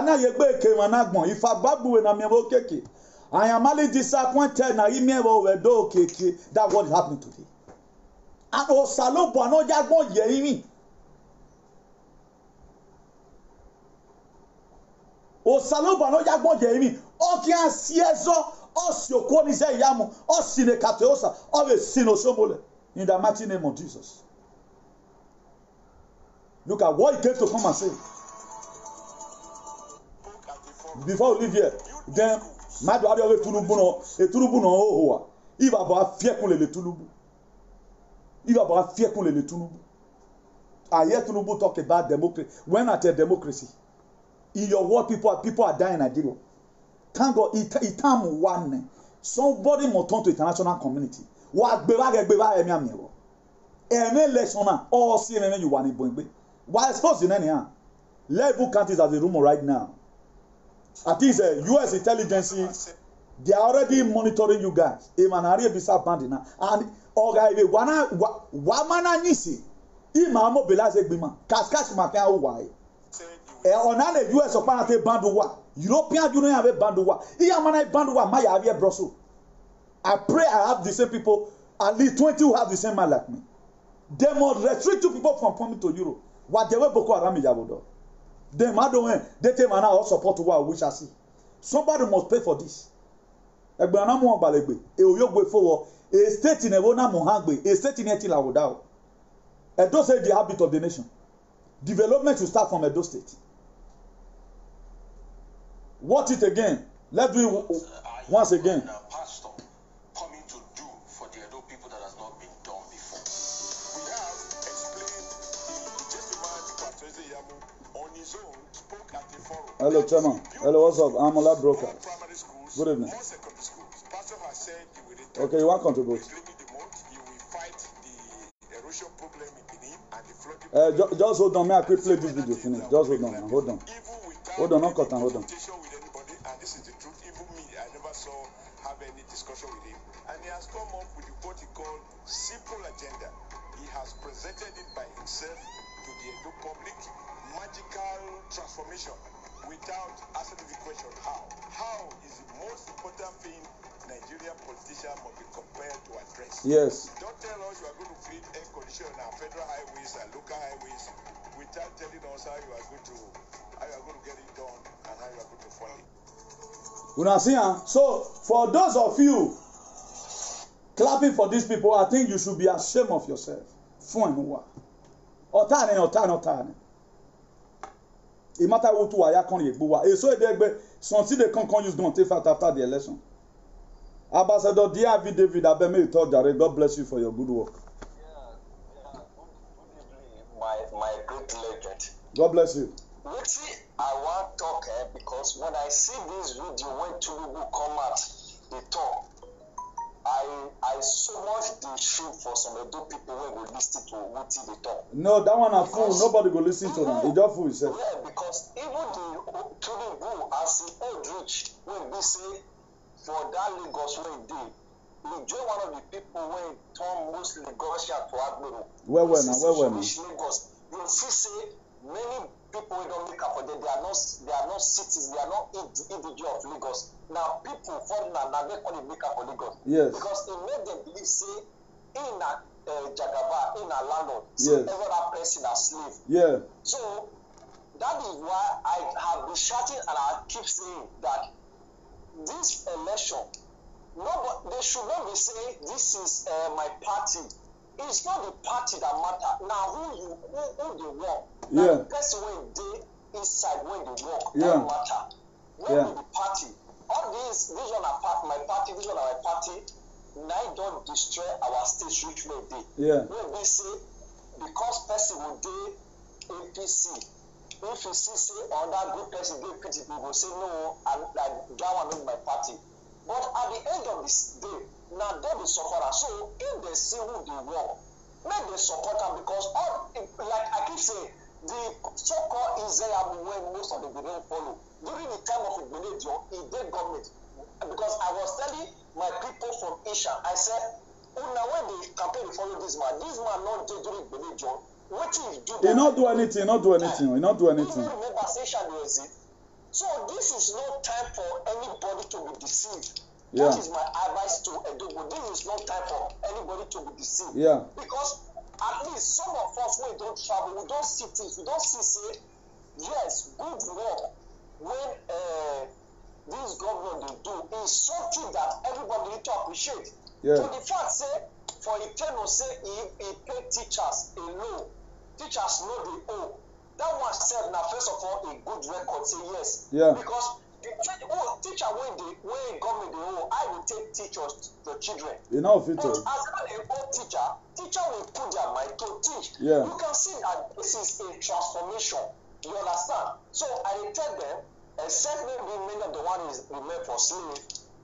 am only disappointed na that what happened today. And Osalo Bono Jagbon Yemi. Osalo Bono Jagbon Yemi. Okian Siezo, Osioko Ezeyamu, Osine Kate-Osa, Osine Oshiomhole. In the mighty name of Jesus. Look at what he came to come and say. Before we leave here, then my daughter will Tunubu no Ohoa. If about Fiekule le Tunubu. If about Fiekule le Tunubu. I hear Tunubu talk about democracy. When I tell democracy, in your world, people are dying in Nigeria. Thank God, it time one. Somebody must turn to international community. What beva emi election na all see you want in Boingbe. Why suppose in any level countries as a rumor right now. I think the US intelligence, they are already monitoring you guys. Emanari bisa band now. And oga wana nisi. Ima mobilize egbima. Kaskash makan uwai. Onana US opana banduwa. European Union have banduwa. Iya mana banduwa maya have broso. I pray I have the same people, at least 20 who have the same mind like me. They must restrict two people from coming to Europe. What they were Boko Haram Yabodo. They take man all support to what we shall see. Somebody must pay for this. A state in Ebona Mohangbe, a state in Etila without. Edo say the habit of the nation. Development will start from Edo State. What it again? Let's do it once again. On his own, spoke at the forum. Hello, Chairman. Hello, what's up? I'm Ola Broker. More primary schools, Good evening. more secondary schools. Pastor has said he will return. Okay, you want to contribute? Reclaiming the moat, he will fight the erosion problem in Benin and the flooding. Just hold on. May I quick play this video finish? Just hold on. Hold on. Hold on, not cut and hold on. With anybody, and this is the truth. Even me, I never saw have any discussion with him, and he has come up with what he called simple agenda. He has presented it by himself to the Edo public, magical transformation, without asking the question how. How is the most important thing Nigerian politicians must be compelled to address. Yes. Don't tell us you are going to create air condition on our federal highways and local highways without telling us how you are going to get it done and how you are going to fund it. Una see, so for those of you clapping for these people, I think you should be ashamed of yourself. Fún ẹnu wa. Ọ̀tá ni. Imata wo tu wa ya kan ye gbo wa. Èso edegbe something they can use going to take out after the election. Ambassador D.R.V. David Abeme Itojare, God bless you for your good work. Yeah. Good evening, my great legend. God bless you. Which I want to talk because when I see this video when two people come out, they talk. I so much dey feel for some Edo people when go listen to what they talk. No, that one a fool. Nobody go listen to them. He just fool himself. Yeah, because even the Tinubu as he old rich when they say for that Lagos when he dey, he join one of the people when turn mostly Lagosian to Agbero. Well now. Lagos, you see say many people wey don make am for there, they are not cities, they are not individual of Lagos. Now people foreigner na they call it make am for Lagos. Yes. Because it make them believe say in a Jagaba, in a landlord, so yes. every other person a slave. Yeah. So that is why I have been shouting and I keep saying that this election, they should not be saying this is my party. It's not the party that matter. Now who they work. Now yeah. The person when they inside when they work, yeah. That matter. When yeah. the party, all these one are my party, this one are my party, now don't destroy our state which way they. Yeah. When they say because person will do APC, if you see another good person do PDP, we will say no, and like that one is my party. But at the end of this day, now they be supporter. So if they see who they work, make they support them because all like I keep saying, the so-called Israel when most of the people follow during the time of Igbenedion, it did government. Because I was telling my people from Asia, I said, now when the campaign follow this man not did during Igbenedion. What if do? He not do anything. He not do anything. He not do anything. You remember Asia the exit. So this is no time for anybody to be deceived. Yeah. That is my advice to Edogo. This is not time for anybody to be deceived. Yeah. Because at least some of us when we don't travel, we don't see things, we don't see say, yes, good work when this government they do is something that everybody need to appreciate. Yeah. So the fact say for Eternal say he pay teachers a loan, teachers know the owe. That one said now first of all a good record say yes. Yeah. Because teacher when government they owe, I will take teachers the children. You know fit. But as an old teacher will put their mind to teach. Yeah. You can see that this is a transformation. You understand? So I tell them, except maybe many of the one is remain for slave,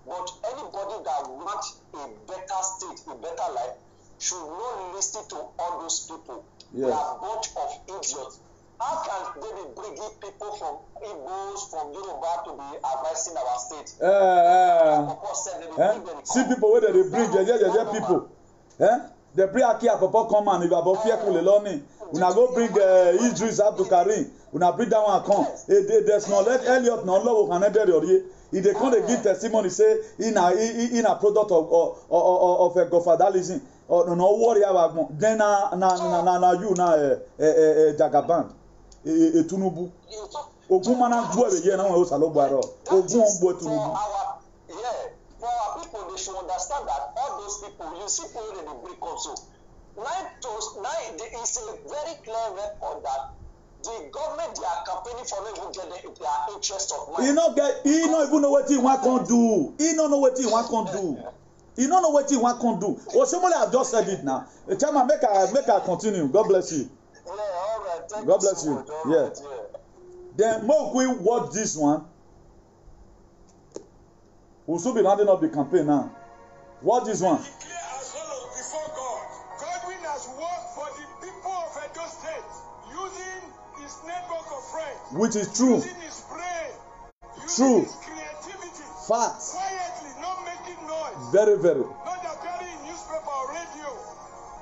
but anybody that wants a better state, a better life, should not listen to all those people. Yes. They are a bunch of idiots. How can they be bringing people from Igbos, from Yoruba to be advising our state? See people where they bring people. They bring Aki Apopo come and if about fear kule loni. Una go bring Idris Abdul Karim. Una bring that one come. There's no let Elliot no law can enter your if they come they give testimony say in a product of a godfatherism or no worry about then na you na Jagaban. Tunubu ogun mana gbo ebe na won o salo gbo aro ogun gbo Tunubu. For our people they should understand that all those people you see people they break also now it's a very clear record that the government they are campaigning for not even get their interest of mind. He no even know what he want can do. He no know what he want can do. He don't know what he want can do. Or somebody have just said it now. Chairman, make I continue. God bless you. Yeah, all right. Thank God bless you. So Yeah. Then more we watch this one. We'll soon be rounding up the campaign now. Watch this one. Declare as follows before God. Godwin has worked for the people of Edo State using his network of friends. Which is true. Using his brain. True. Using his creativity. Facts. Quietly, not making noise. Very, very. Not appearing in newspaper or radio.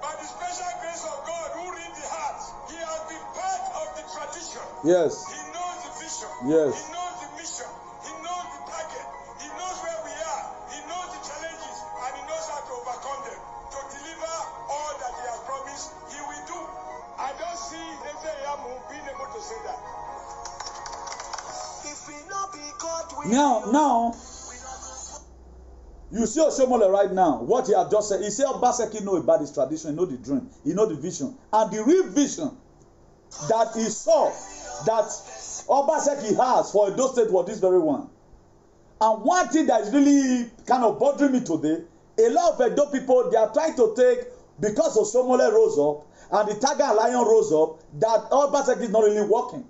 By the special grace of God who read the heart, he has been part of the tradition. Yes. He knows the vision. Yes. He knows the mission. He knows the target. He knows where we are. He knows the challenges and he knows how to overcome them. To deliver all that he has promised, he will do. I don't see Ezeyamu being able to say that. If we not be God, we Now, you see Oshiomhole right now, what he has just said. He said Obaseki know about his tradition, he know the dream, he know the vision. And the real vision that he saw that Obaseki has for Edo State was this very one. And one thing that is really kind of bothering me today, a lot of Edo people, they are trying to take, because Oshiomhole rose up, and the Tiger and Lion rose up, that Obaseki is not really working.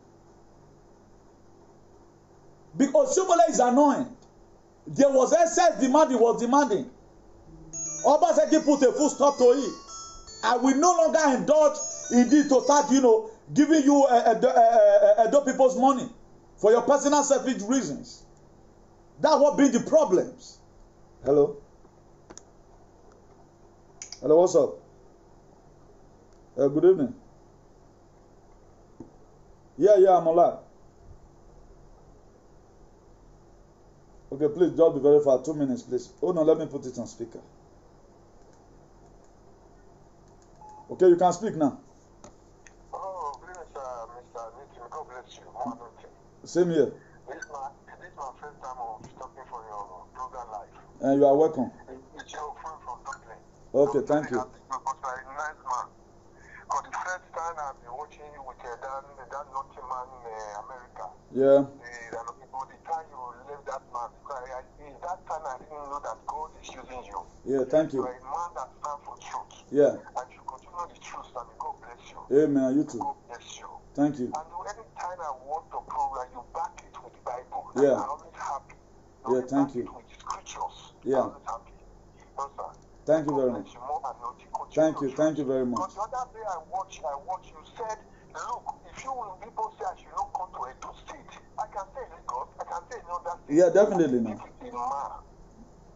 Because Oshiomhole is annoying. There was excess demand, he was demanding. Obaseki put a full stop to it. I will no longer indulge in this to start, giving you Edo people's money for your personal selfish reasons. That's what bring the problems. Hello? Hello, what's up? Good evening. Yeah, I'm alive. Okay, please, just be very fast. 2 minutes, please. Oh no, let me put it on speaker. Okay, you can speak now. Oh, please, Mr. Nitin, God bless you. Same here. This is my first time of stopping for your program live. And you are welcome. It's your friend from Dublin. Okay, thank you. Because you are a nice man. For the first time I've been watching you with that naughty man in America. Yeah. The time you left that man, that time I didn't know that God is using you. Yeah, thank you. You are a man that stands for truth. Yeah. And you continue the truth, and God bless you. Amen. You too. God bless you. Thank you. And any time I watch the program, you back it with the Bible. Yeah. I'm always happy. Yeah, thank you. With the scriptures. Yeah. I'm always happy. No, sir. Thank you very much. Thank you very much. Because the other day I watched, you said, look, if you people say I should not come to Edo State, I can say Lagos, I can say another state. Yeah, definitely now.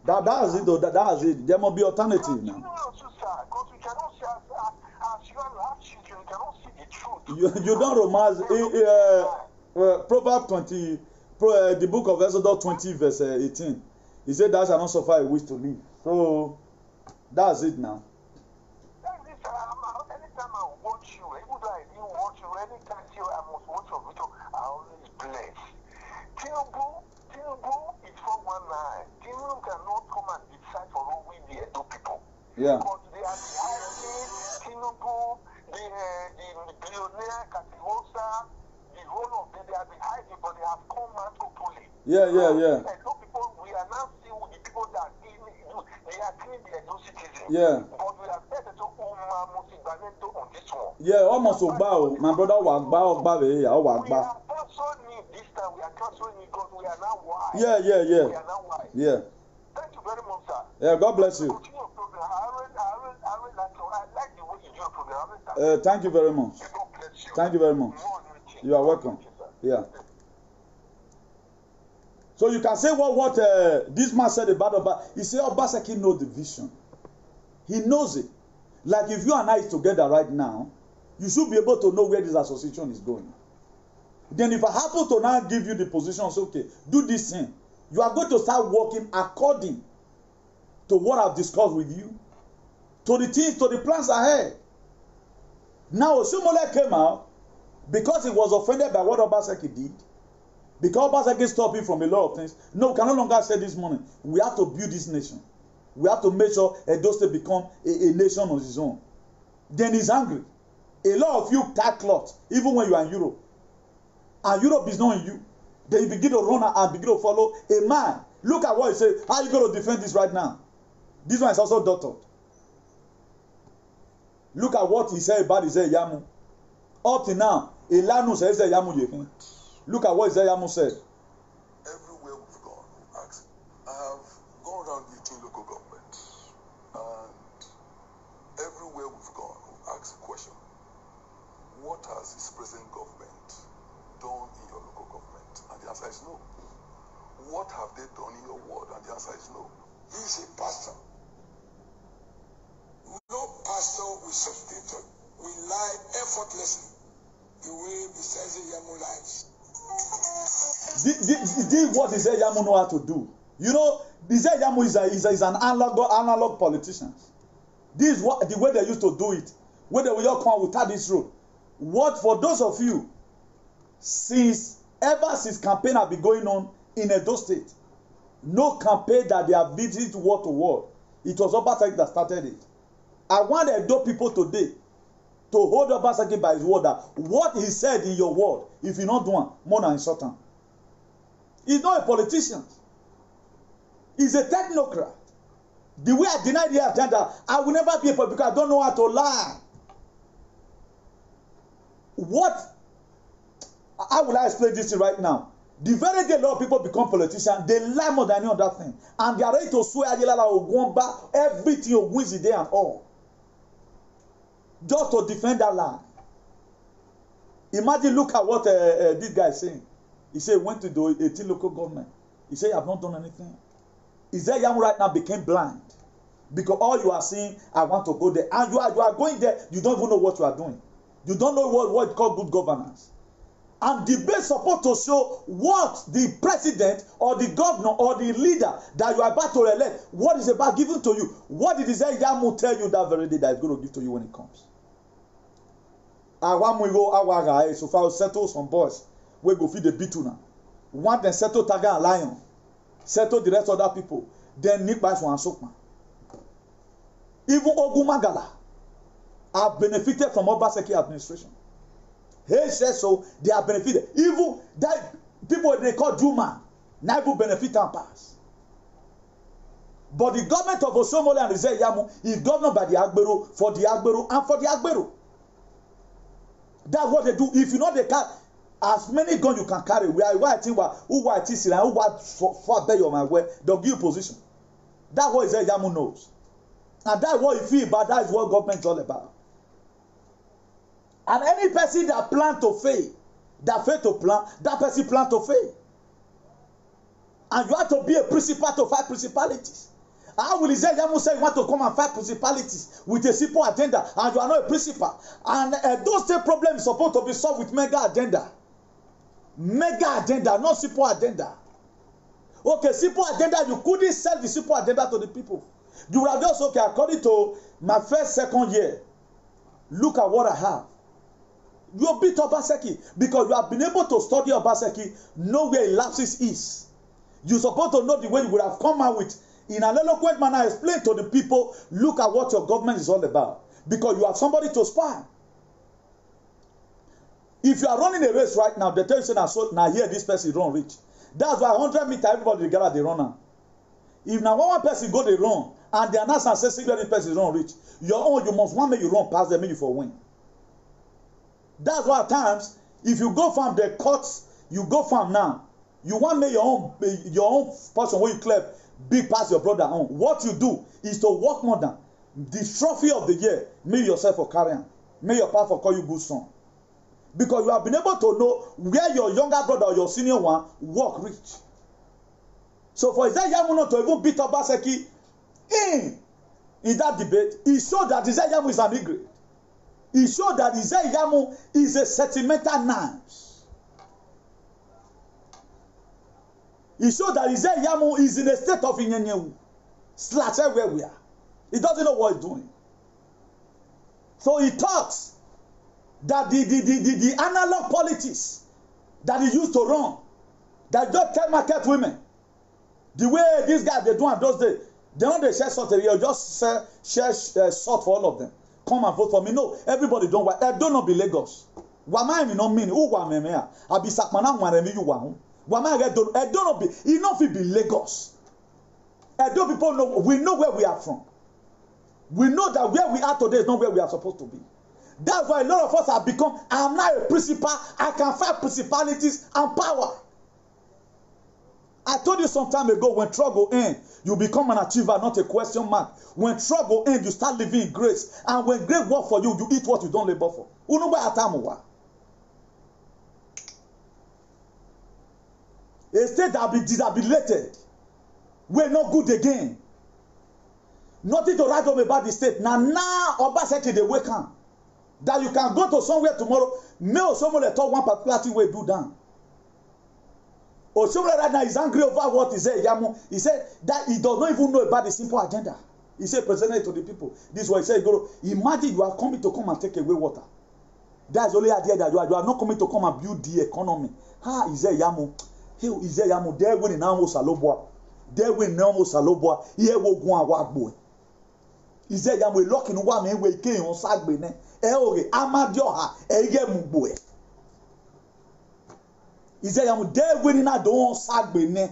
That's it though, that's it. There must be alternative now. Because we cannot see as you are children, you cannot see the truth. You don't romance Proverbs 20, the book of Exodus 20 verse 18. He said, thou shalt not suffer a witch to live. So that's it now. Anytime I watch you, even though I didn't watch you, anytime I must watch your video, I always bless. Tinubu is 419. Tinubu cannot come and decide for all we the Edo people. Yeah. Because they are behind Tinubu, the billionaire Katiwosa, the whole of them, they are behind it, but they have come out openly. Yeah. Edo people, we are now seeing with the people that they are killing the Edo citizens. Yeah. But we have said to Musibanento on this one. Yeah, almost Ogba. My brother Ogba. We are canceling it this time. We are canceling it because we are now wise. Yeah. We are now wise. Yeah. Thank you very much, sir. Yeah, God bless you. Continue your program. I like the way you do your program. Thank you very much. God bless you. Thank you very much. You are welcome. Yeah. So you can say what this man said about Obaseki. He said Obaseki knows the vision. He knows it. Like if you and I is together right now, you should be able to know where this association is going. Then if I happen to now give you the position, say, okay, do this thing, you are going to start working according to what I've discussed with you, to the things, to the plans ahead. Now Oshiomhole came out because he was offended by what Obaseki did. Because Obaseki stopped him from a lot of things. No, we can no longer say this morning. We have to build this nation. We have to make sure Edo State become a nation on its own. Then he's angry. A lot of you tie cloth, even when you are in Europe. And Europe is not in you. Then you begin to run and begin to follow a man. Look at what he said. How are you going to defend this right now? This one is also doctored. Look at what he said about Ezeyamu. Up to now, Elanu says Ezeyamu Yehin. Look at what Iseyamu said. Everywhere we've gone, we've asked. I have gone around 18 local governments, and everywhere we've gone, we've asked the question, what has this present government done in your local government? And the answer is no. What have they done in your ward? And the answer is no. He is a pastor. No pastor will substitute, will lie effortlessly the way besides Iseyamu lies. This what Iseyamu know how to do. You know, Iseyamu is an analog politician. This is what the way they used to do it. When they will all come without this road. What for those of you, ever since campaign have been going on in Edo State, no campaign that they have visited word to word. It was Obaseki that started it. I want Edo people today to hold Obaseki by his word that what he said in your word, if you not do one, more than insult him. He's not a politician. He's a technocrat. The way I deny the agenda, I will never be a politician because I don't know how to lie. How will I explain this right now? The very day a lot of people become politicians, they lie more than any other thing. And they are ready to swear everything of which is there and all. Just to defend that lie. Imagine, look at what this guy is saying. He said he went to the 18 local government. He said, I have not done anything. Iseyamu right now became blind. Because all you are seeing, I want to go there. And you are going there, you don't even know what you are doing. You don't know what is called good governance. And debate supposed to show what the president or the governor or the leader that you are about to elect, what is about giving to you. What did Iseyamu tell you that very day that is going to give to you when it comes? I want to go, so far settle some boys. We go feed the beetle now. Want them settle Taga and Lion. Settle the rest of other people. Then Nick Bash and Sokma. Even Ogumagala have benefited from Obaseki administration. He says so, they have benefited. Even that people they call Juma, now benefit and pass. But the government of Osomole and Iseyamu is governed by the Agbero, for the Agbero, and for the Agbero. That's what they do. If you know they can, as many guns you can carry, we are waiting who are teaching and who are for better my way, they'll give you position. That's what Iseyamu knows. And that's what you feel about, that is what government is all about. And any person that plan to fail, that fail to plan, that person plan to fail. And you have to be a principal to fight principalities. How will Iseyamu say you want to come and fight principalities with a simple agenda and you are not a principal? And those same problems are supposed to be solved with mega agenda. Mega agenda, not simple agenda. Okay, simple agenda, you couldn't sell the simple agenda to the people. You would have just, okay, according to my first, second year, look at what I have. You beat Obaseki because you have been able to study Obaseki, know where lapses is. You're supposed to know the way you would have come out with, in an eloquent manner, explain to the people, look at what your government is all about. Because you have somebody to spy. If you are running a race right now, they tell you, say, now here this person run reach. That's why 100 meters, everybody together, they run now. If now one person go, they run, and the announcer says, see where this person run reach, your own, you must want me you run past them, make you for win. That's why at times, if you go from the courts, you go from now, you want make your own portion where you clear big pass your brother on. What you do is to work more than the trophy of the year. Make yourself for carrying. Make your papa call you good son. Because you have been able to know where your younger brother or your senior one work reach. So for Iseyamu not to even beat Obaseki in that debate, he showed that Iseyamu is an ignorant. He showed that Iseyamu is a sentimental nurse. He showed that Iseyamu is in a state of inyenyewu. Slash where we are. He doesn't know what he's doing. So he talks that the analog politics that he used to run, that just tell market women, the way these guys they do on those days, they don't share salt, they just share salt for all of them. Come and vote for me. No, everybody don't want. Don't not be Lagos. Wama mi no mean. Who wa me me? Abi sakmana nware mi you wa. Wama don't not be. Enough it be Lagos. Edo people know. We know where we are from. We know that where we are today is not where we are supposed to be. That's why a lot of us have become, I'm not a principal, I can fight principalities and power. I told you some time ago, when trouble ends, you become an achiever, not a question mark. When trouble ends, you start living in grace. And when grace work for you, you eat what you don't labor for. A state that be disabilitated, we're not good again. Nothing to write home about the state. Now, Obaseki, they wake up. That you can go to somewhere tomorrow, mail someone that talk one particular thing will do down. Or someone right now is angry over what he said. He said that he does not even know about the simple agenda. He said, present it to the people. This is what he said. Imagine you are coming to come and take away water. That's the only idea that you are not coming to come and build the economy. Ha, he said, Yamu. He said, Yamu, there when in almost Salobua. There when almost Salobua. Here will go and walk boy. He said, Yamu, locking one man where he came on Sagbene. Eore, Amadioha, Ege Mubue. He said, I'm there winning at the one Sagbene.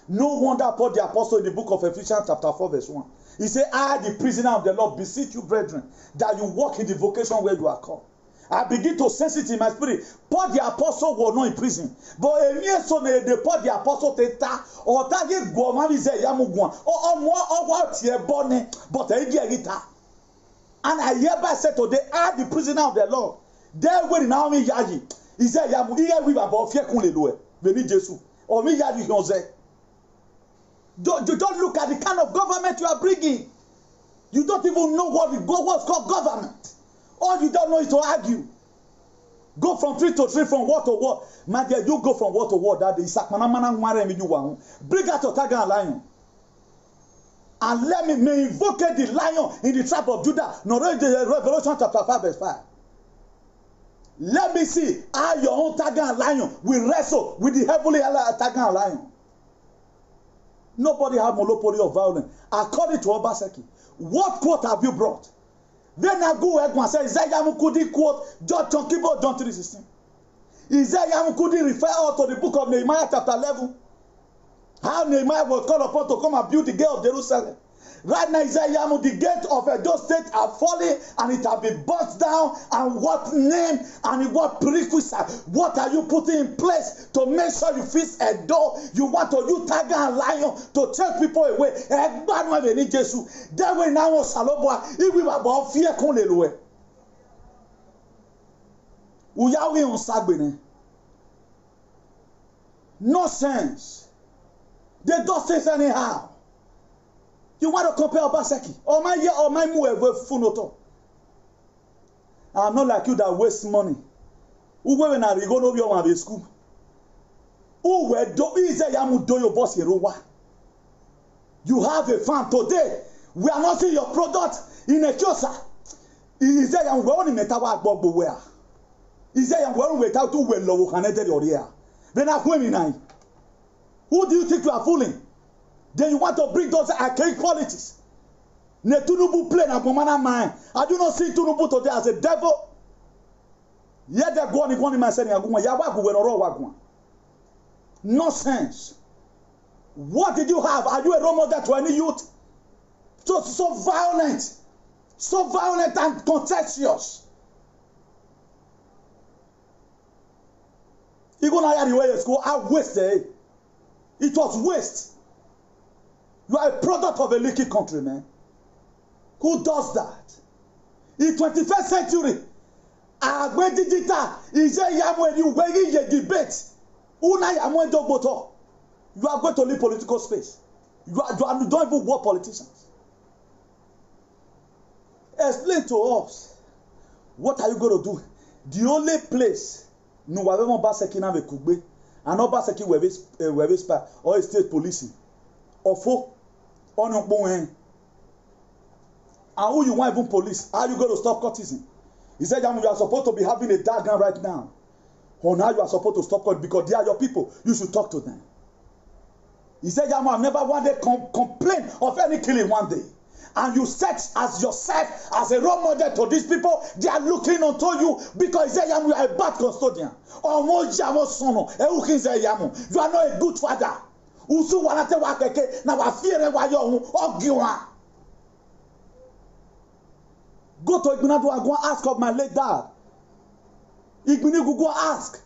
No wonder Paul the Apostle in the book of Ephesians chapter 4 verse 1. He said, I, the prisoner of the Lord, beseech you, brethren, that you walk in the vocation where you are called. I begin to sense it in my spirit. Paul the Apostle was not in prison. But the Paul the Apostle teta or target Guamani say Yamuguan or what ye bonne, but I get it. And I hereby say today, I, the prisoner of the Lord, there when now me yaji. He said, Yamu, here we about fear kunle Veni Jesu. Or me yaji yonze. Don't look at the kind of government you are bringing. You don't even know what's called government. All you don't know is to argue. Go from tree to tree, from word to word. My dear, you go from word to word that day. Bring out your tiger and lion. And let me invoke the lion in the tribe of Judah. No, Revelation chapter 5 verse 5. Let me see how your own tiger and lion will wrestle with the heavenly tiger and lion. Nobody has monopoly of violence. According to Obaseki, what quote have you brought? Then I go and say, Isaiah Mukudi quote John 3:16. Isaiah Mukudi refer out to the book of Nehemiah chapter 11. How Nehemiah was called upon to come and build the gate of Jerusalem. Right now, Isaiah, the gate of Edo State are falling and it has been burnt down. And what name and what prerequisite? What are you putting in place to make sure you fix Edo? You want to use tiger and lion to take people away. That way now, Salobua, if we were about fear, Konelue. Uyawi on Sagbene. No sense. They don't say anyhow. You want to compare Obaseki? Or my move funoto. I'm not like you that waste money. Who go when I go no your one school? Who were do easy yamu do your boss yerowa? You have a farm today. We are not seeing your product in a kiosa. Is there a one in metawa gbogbo where? Is there a one without two well low connected or here? Then I win. Who do you think you are fooling? Then you want to bring those archaic qualities. Ne Tunubu play na Bomana mind. I do not see Tunubu today as a devil. Yet they're going to my saying, nonsense. What did you have? Are you a role model to any youth? So violent. So violent and contentious. Even I had the way to school, I wasted. It was waste. You are a product of a leaky country, man. Who does that? In 21st century, Agbe digital is a when you win a debate. You are going to leave political space. You don't even work politicians. Explain to us, what are you going to do? The only place, no one Baseki na Kugbe, and not Baseki where spy or state policing, or folk on your bone. And who you want even police? How are you going to stop courtesan? He said, you are supposed to be having a diagram right now. Or now you are supposed to stop court because they are your people. You should talk to them. He said, I've never one day complain of any killing one day. And you set as yourself as a role model to these people. They are looking unto you because he said, you are a bad custodian. You are not a good father. Go to Igbinadu and go and ask of my late dad. Igbinigu, go ask.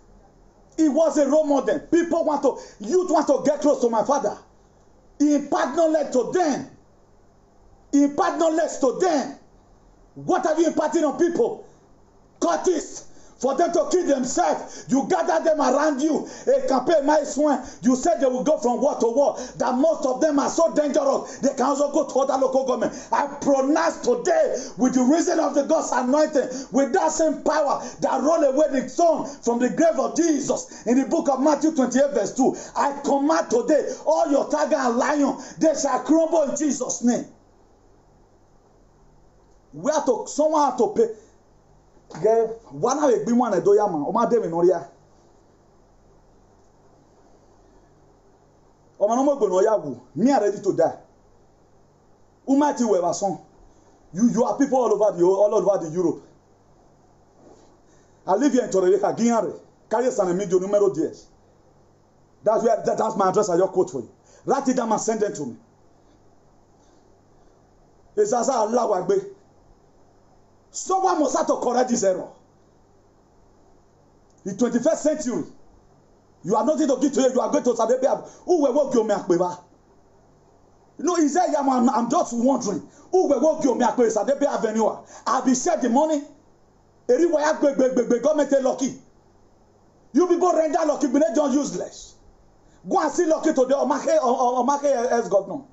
He was a role model. Youth want to get close to my father. He impart knowledge to them. He impart knowledge to them. What are you imparting on people? Cultists. For them to kill themselves, you gather them around you. A campaign might swing. You said they will go from war to war. That most of them are so dangerous. They can also go to other local government. I pronounce today, with the reason of the God's anointing, with that same power that rolled away the stone from the grave of Jesus in the book of Matthew 28 verse 2. I command today, all your tiger and lion, they shall crumble in Jesus' name. Someone have to pay. One have been one a doyama, or my devil noria. Or my normal gonoyabu, me are ready to die. Umati wevason. You are people all over the Europe. I live here in Torreveja, Guinea. Carry San Emilio numero 10. That's my address. I just quote for you. Write it down and send it to me. It's as Allah Wagbe. Someone must have to correct this error. In 21st century, you are nothing to give to you. You are going to Sadebia. Who will work your meakbeba? You know, he said, I'm just wondering. Who will work your meakbeba? Sadebia Avenue. I'll be shared the money. Government lucky. You people render lucky, but they don't useless. Go and see lucky to the Omake as governor.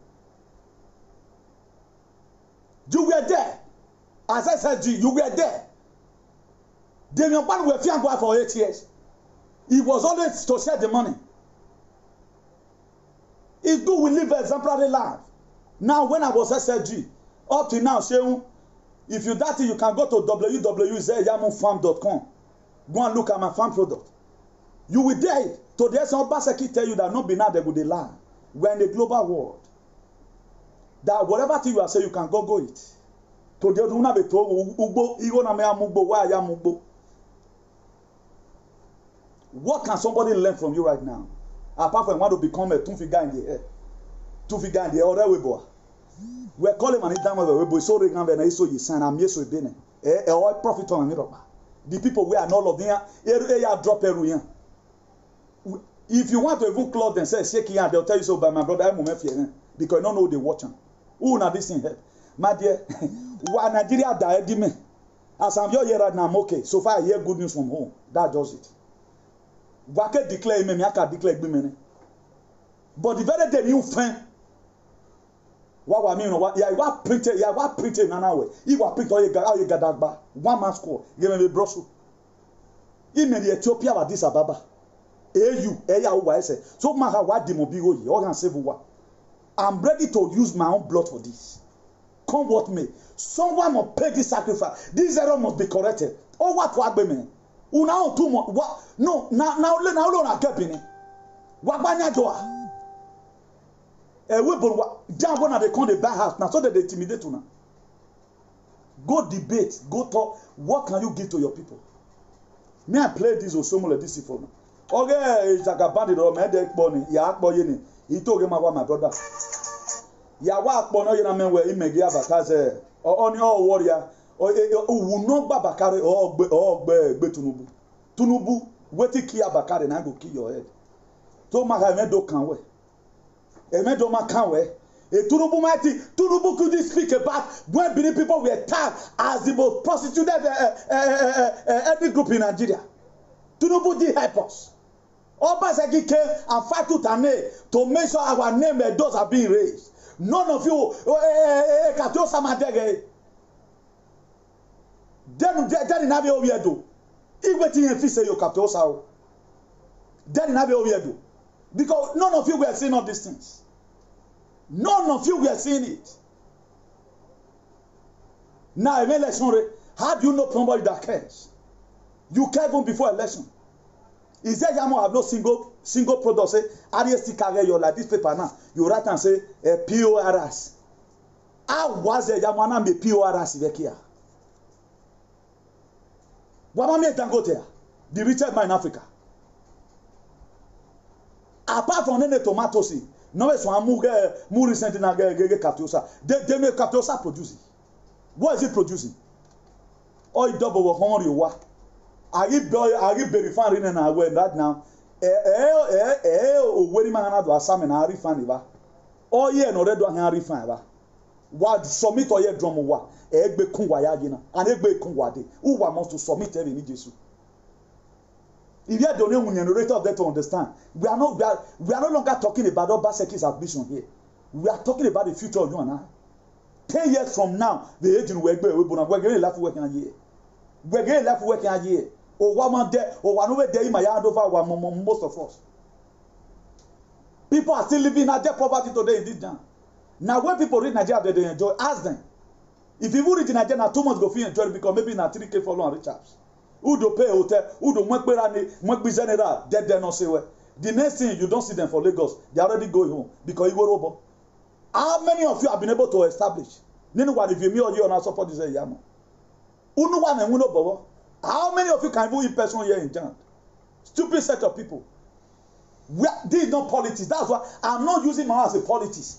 You were there. As I said, you were there. Damian Pan were fiang for 8 years. He was always to share the money. It's good we live an exemplary life. Now, when I was SLG, up to now, if you doubt it, you can go to www.yamufarm.com. Go and look at my farm product. You will dare to the some Basaki tell you that not be now they would lie. We're in a global world. That whatever thing you are saying, you can go it. To the other be told Ugbo, Igona me amugbo, why I am Ugbo. What can somebody learn from you right now? Apart from want to become a two figure in the air. Two figure in the air, or we boy. We're calling an item of a boy, so they can be so you sign, I'm yes with Bene. Or profit on a mirror. The people we are not of them, drop every. If you want to even clothe and say, shake here, they'll tell you so by my brother, I'm because you don't know they watching. Who now this thing help? My dear, why Nigeria died me? As I'm here right now, I'm okay. So far I hear good news from home. That does it. Wake declare me, I can declare me. But the very day you find what I mean, what you are printed, in another way. You are printed all you got that 1 man score. Give me Brussels. Even the Ethiopia about this Ababa. So matter what the mobile you can save what. I'm ready to use my own blood for this. Come what may. Someone must pay this sacrifice. This error must be corrected. Oh, what me? Una too much. What? No, now, I get in it. What banya doa? We but jam when they come the buy house now, so that they intimidate you now. Go debate. Go talk. What can you give to your people? Me I play this or somewhere this for me. Okay, it's like a bandit or man deck bonnie. Ya boy ni. He told him about my brother. Ya wa bono you na men where he make ya bakaze or on your warrior or who no babakare or be Tunubu weti ki abakare na go kill your head. To maka me do kan we. E me do ma kan we. E Tunubu mighty Tunubu could speak about when Benin people were tagged as the most prostituted ethnic group in Nigeria. Tunubu did help us. Obaseki came and fight to Tane to make sure our name and those are being raised. None of you Katiosa Madege. Then have you over do. If waiting and say you Katiosa. Then have you over do. Because none of you were seeing all these things. None of you were seeing it. Now, election, how do you know somebody that cares? You care even before election. Is there Yamo have no single product say RST carry your like this paper now? You write and say PORS. How was the Yamo na me PORS vekia? What me Dangote? The richest man in Africa. Apart from any tomatoes, no one more recently na Katiosa. They make Katiosa producing. What is it producing? o double hon rewa agi verify rin na we right now o weri ma na do asame na refund ba o ye no redo han refund ba wa submit o ye drum wa egbe kun wa ya gina and egbe kun wa de who wa must to submit every ni Jesus. If you are the only generator of that to understand, we are no longer talking about Obaseki's ambition here. We are talking about the future of you and I. 10 years from now, the age in we're going to laugh working a year. We're going to laugh working a year. Or 1 month there, or 1 over there in my yard over most of us. People are still living at their poverty today in this town. Now, when people read Nigeria, they enjoy. Ask them. If you read in Nigeria, now 2 months go feel enjoy because maybe now 3K for long recharge. Who do pay hotel? Who do mwekbe general? Dead there no say where. The next thing you don't see them for Lagos, they already going home because you go robo. How many of you have been able to establish? Ninu wa if you or you not support this yamo. Unu wa na uno bobo. How many of you can even in person here in Jan? Stupid set of people. This is not politics. That's why I'm not using my as a politics.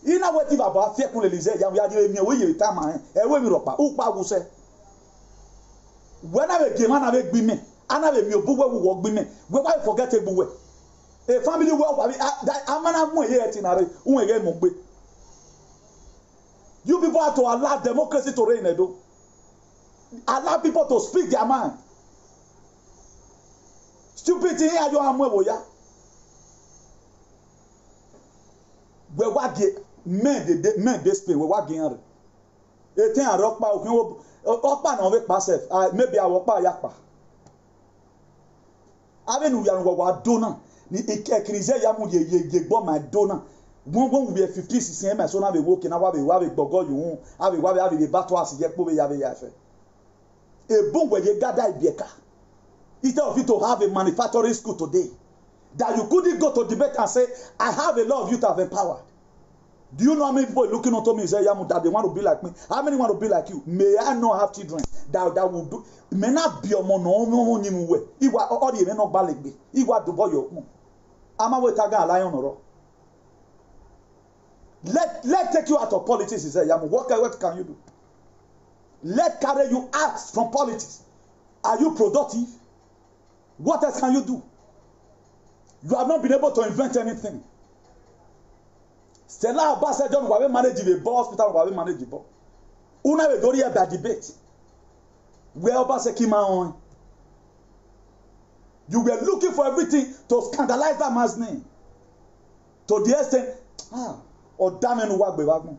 You know what about fear kunelize yam ya dire mi we ye time an e we mi ropa. U pa wo se. When I be man I be me, and I be me obuwe wo gbi me. We why forget ebuwe. A family well that amana mu here tinare, un ege mo gbe. You people have to allow democracy to reign, Edo. Allow people to speak their mind. Stupid thing here you amwe ya. We wage men de Spain we wage yan. E tin arok pa okin Opa na we pasef maybe our pa yakpa avenu ya no wa dona ni ekrize ya mu ye gbo ma dona won we 50 60 me so na be wo ke na wa be gbogo yu hu wa be battle as je po be ya fe e bon we ye gada ibieka instead of you to have a manufacturing school today that you couldn't go to debate and say I have a lot of youth have empowered. Do you know how many people looking onto me and say, Yamu, that they want to be like me? How many want to be like you? May I not have children that will do? May not be a mono, you way. You are already not balik me. You are the boy your own. I'm a way taga lion or let take you out of politics. He said, Yamu, what can you do? Let carry you out from politics. Are you productive? What else can you do? You have not been able to invent anything. Stella Obasanjo no wa manage the hospital wa manage the boss. Una we dori e ba debate. Where Obaseki man on. You were looking for everything to scandalize that man's name. To the extent o dame no wa gbe wa gun.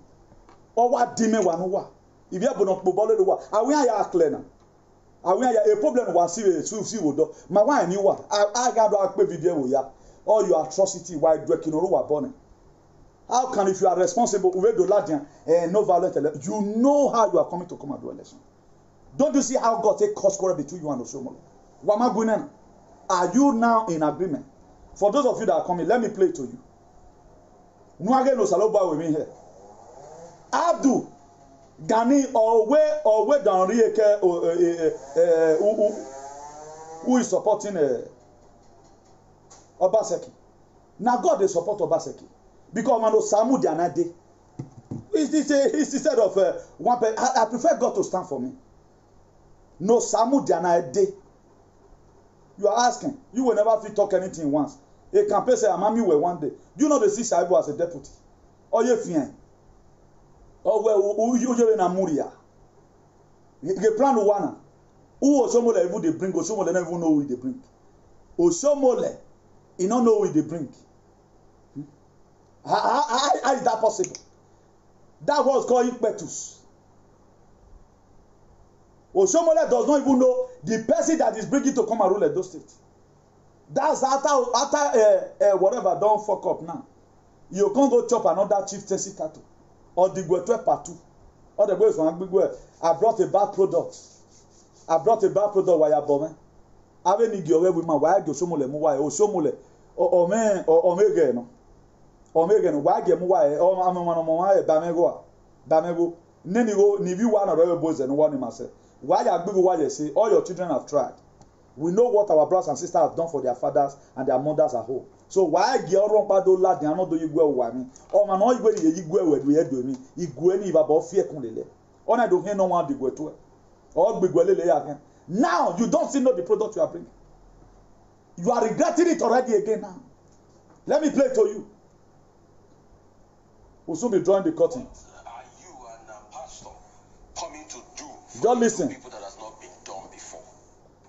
O wa dime wa no wa. If you bono po bole wa. Awi aya clear na. Awi aya a problem wa si wo do. Ma wa ni wa. I ga do akpe video wo ya. All your atrocity why dwekin oru wa born. How can, if you are responsible, no violent election, you know how you are coming to come and do election. Don't you see how God take cost quarrel between you and Oshiomhole? Are you now in agreement? For those of you that are coming, let me play it to you. Nwage no saloba with me here. Abdul Gani Owe Danrieke who is supporting Obaseki. Now God they support Obaseki. Because man, Samu Dianade. It's instead of one person. I prefer God to stand for me. No Samu Dianade. You are asking. You will never fit talk anything once. A campaign say, "Amami were one day." Do you know they see Shaibu as a deputy? Or you fian? Or where you na Muria? The plan one. Who Oshiomhole even they bring? Oshiomhole never even know who they bring. Oshiomhole, he don't know who they bring. How is that possible? That was called impetus. Oshiomhole does not even know the person that is bringing to come and rule Edo State. That's after whatever don't fuck up now. You can't go chop another chieftaincy title or the Gwetwe Patu. Or the boys from Agbigwe. I brought a bad product. Why you bomb? I have any girl with my wife. Oshiomhole mu why Oshiomhole or me no. Omega no wage mu wa e o amama no wa e bamego neni go ni bi wa na royal boys and one myself why agbego wa ye say all your children have tried. We know what our brothers and sisters have done for their fathers and their mothers at home. So why ge oron pa do lad yan no do yigwe wa mi o ma no yigwe ni yigwe we do ye do mi igwe ni baba o fie kun lele ona do hin no wan digwe to Now you don't still know the product you are bringing. You are regretting it already again now. Let me play it to you. We'll soon be drawing the curtain. What are you and pastor coming to do for Just listen. people that has not been done before?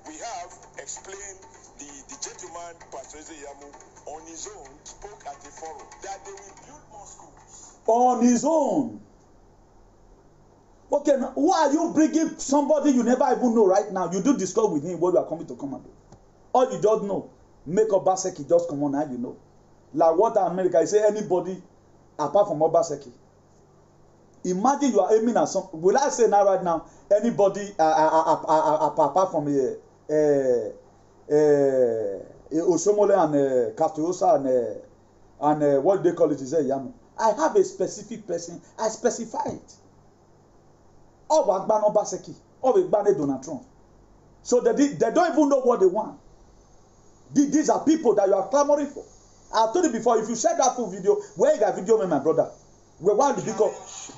We have explained the gentleman, Pastor Eze Iyamu, on his own, spoke at the forum that they will build more schools. On his own. Okay, now, why are you bringing somebody you never even know right now? You do discuss with him what you are coming to come and do. All you just know, make Obaseki just come on now, you know. Like what America, you say anybody apart from Obaseki. Imagine you are aiming at some. Will I say now right now, anybody apart from Osomole and Katoyosa and what they call it is Yamu. I have a specific person. I specify it. Of Agban Obaseki, of Igbane Donald Trump. So they don't even know what they want. These are people that you are clamoring for. I told you before, if you share that full video, where is that video with my brother? We want to because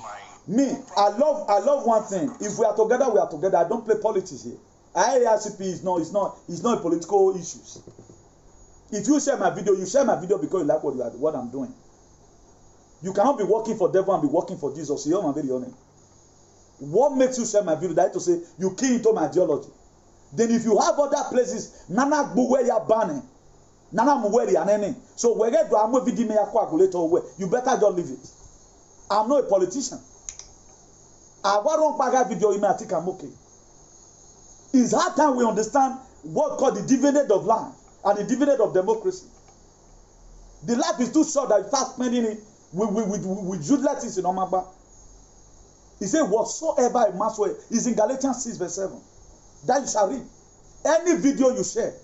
me, I love one thing. If we are together, we are together. I don't play politics here. IARCP is not political issues. If you share my video, you share my video because you like what I'm doing. You cannot be working for devil and be working for Jesus. You know my video. What makes you share my video? That is to say, you key into my ideology. Then if you have other places, Nana Buwe ya banning, Nana Muweri and any. So we get to Amwe Vidime ya calculator away. You better just leave it. I'm not a politician. I won't paga video in my I'm okay. It's hard time we understand what called the dividend of life and the dividend of democracy. The life is too short that you start spending it with useless things in Omaba. He said, whatsoever a man's way is in Galatians 6 verse 7. That you shall read. Any video you share,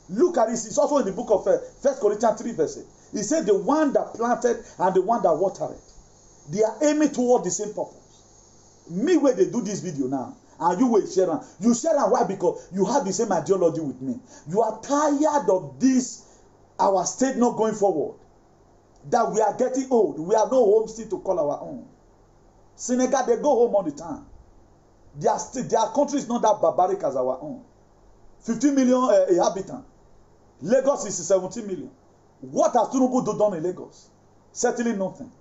look at this. It's also in the book of 1 Corinthians 3 verse 8. He said, the one that planted and the one that watered, they are aiming toward the same purpose. Me, where they do this video now, and you will share them. You share them why? Because you have the same ideology with me. You are tired of this, our state not going forward. That we are getting old. We have no home state to call our own. Senegal, they go home all the time. Their country is not that barbaric as our own. 15 million inhabitants. Lagos is 17 million. What has Tinubu done in Lagos? Certainly nothing.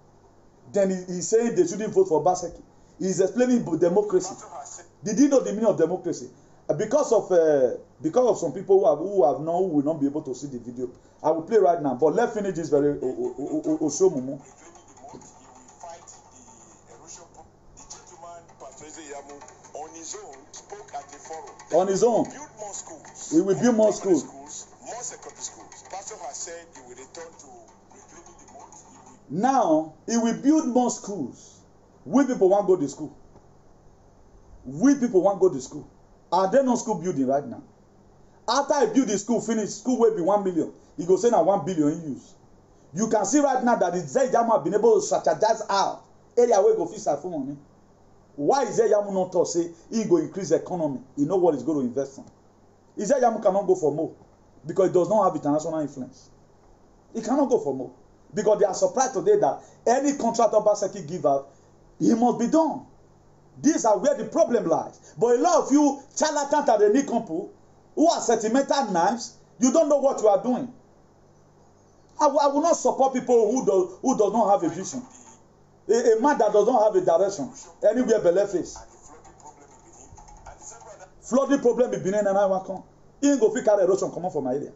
Then he's saying they shouldn't vote for Obaseki. He's explaining democracy. Did you know the meaning of democracy? Because of some people who will not be able to see the video. I will play right now. But let's finish this very Oshomumu. On his own, spoke at the forum. On his own. Build more schools. He will build more schools. More secondary schools. Pastor has said he will return to reclaiming the moat. Now, he will build more schools. We people want to go to school. We people want to go to school. Are there no school building right now? After I build the school, finish, school will be 1 million. He go say now 1 billion use. You can see right now that the Zayjamu have been able to strategize out area where go fix our phone money. Why is Yamu not to say he go increase the economy? He know what he's going to invest on. Yamu cannot go for more because it does not have international influence. He cannot go for more because they are surprised today that any contract Obaseki give out, he must be done. These are where the problem lies. But a lot of you charlatans at the Nikompu who are sentimental knives, you don't know what you are doing. I will not support people who does not have a vision. A man that does not have a direction, anywhere below face. Flooding problem in Benin and I want come. He go fit carry erosion come from my area.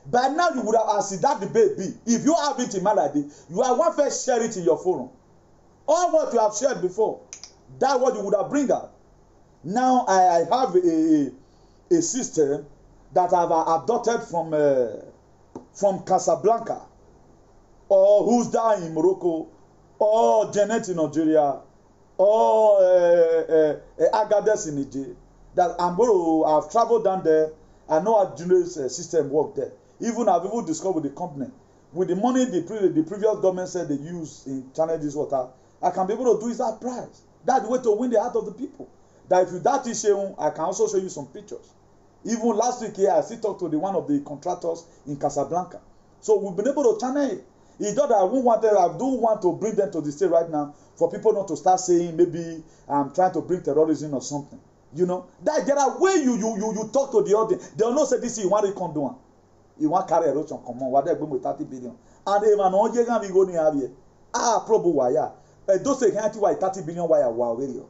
By now you would have asked that debate be. If you have it in Maladi, you are one first share it in your forum. All what you have shared before, that's what you would have bring out. Now I have a system that I've adopted from Casablanca, or who's down in Morocco, or Janet in Nigeria, or Agadez in Nigeria. That I've traveled down there. I know how Julius system work there. I've even discovered with the company. With the money the previous government said they use in channel this water, I can be able to do it at price. That's the way to win the heart of the people. That if you that is shown, I can also show you some pictures. Even last week here, I still talked to one of the contractors in Casablanca. So we've been able to channel it. It's not that I don't want to bring them to the state right now for people not to start saying maybe I'm trying to bring terrorism or something. You know, that there are ways you talk to the audience. They will not say this is one recon doing. You want carry erosion come on, what they bring with 30 billion. And if an on yegan we go ni have here. Probo wire. Those say hanti why 30 billion wire wow very.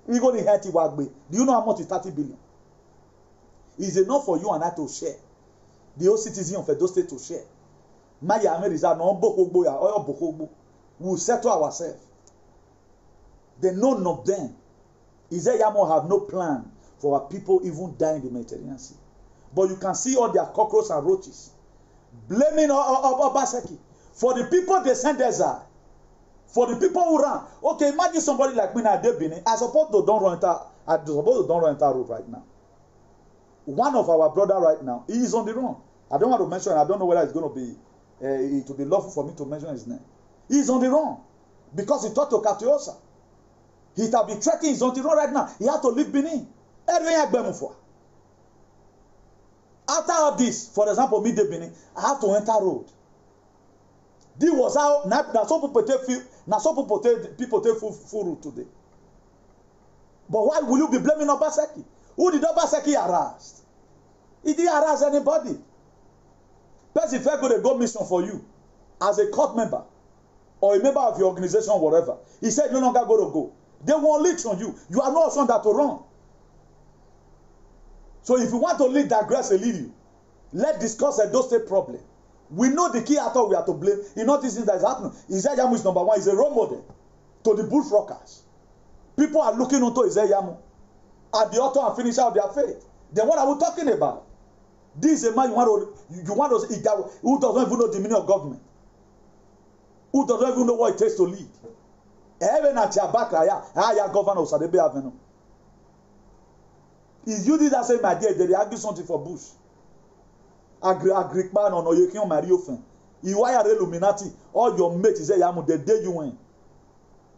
We go ni hanti wagbe. Do you know how much is 30 billion? It's enough for you and I to share. The whole citizen of Edo State to share. Maya Ameriza no bokogbo ya oyo bokogbo. We'll settle ourselves. The none of them. Izeyamo have no plan for our people even die in the Mediterranean Sea. But you can see all their cockroaches and roaches blaming Obaseki for the people they send exile, for the people who run. Okay, imagine somebody like me now, Debini. I suppose they don't run enter road right now. One of our brother right now, he is on the run. I don't want to mention. I don't know whether it's going to be it will be lawful for me to mention his name. He is on the run because he talked to Katiosa. He have been trekking. He's on the run right now. He had to leave Benin. After all this, for example, me de Benin, I have to enter road. This was how now some people take full route today. But why will you be blaming Obaseki? Who did Obaseki harass? He didn't harass anybody. Person if I go to go mission for you as a court member or a member of your organization or whatever, he said no longer go. They won't leech on you. You are not option that to run. So if you want to lead that grass, lead you. Let's discuss a Edo State problem. We know the key actor we are to blame. You know this thing that is happening. Izeyamu is number one. He's a role model to the bullfrockers. People are looking onto Izeyamu at the author and finisher of their faith. Then what are we talking about? This is a man you want to who doesn't even know the meaning of government. Who doesn't even know what it takes to lead. Even at your back, governor of Sadebe Avenue. Is you did that same idea, they argue something for Bush. Agrikman on Oyekin Mariofen. Iwaya Illuminati, all your mates is Yamu, the day you win.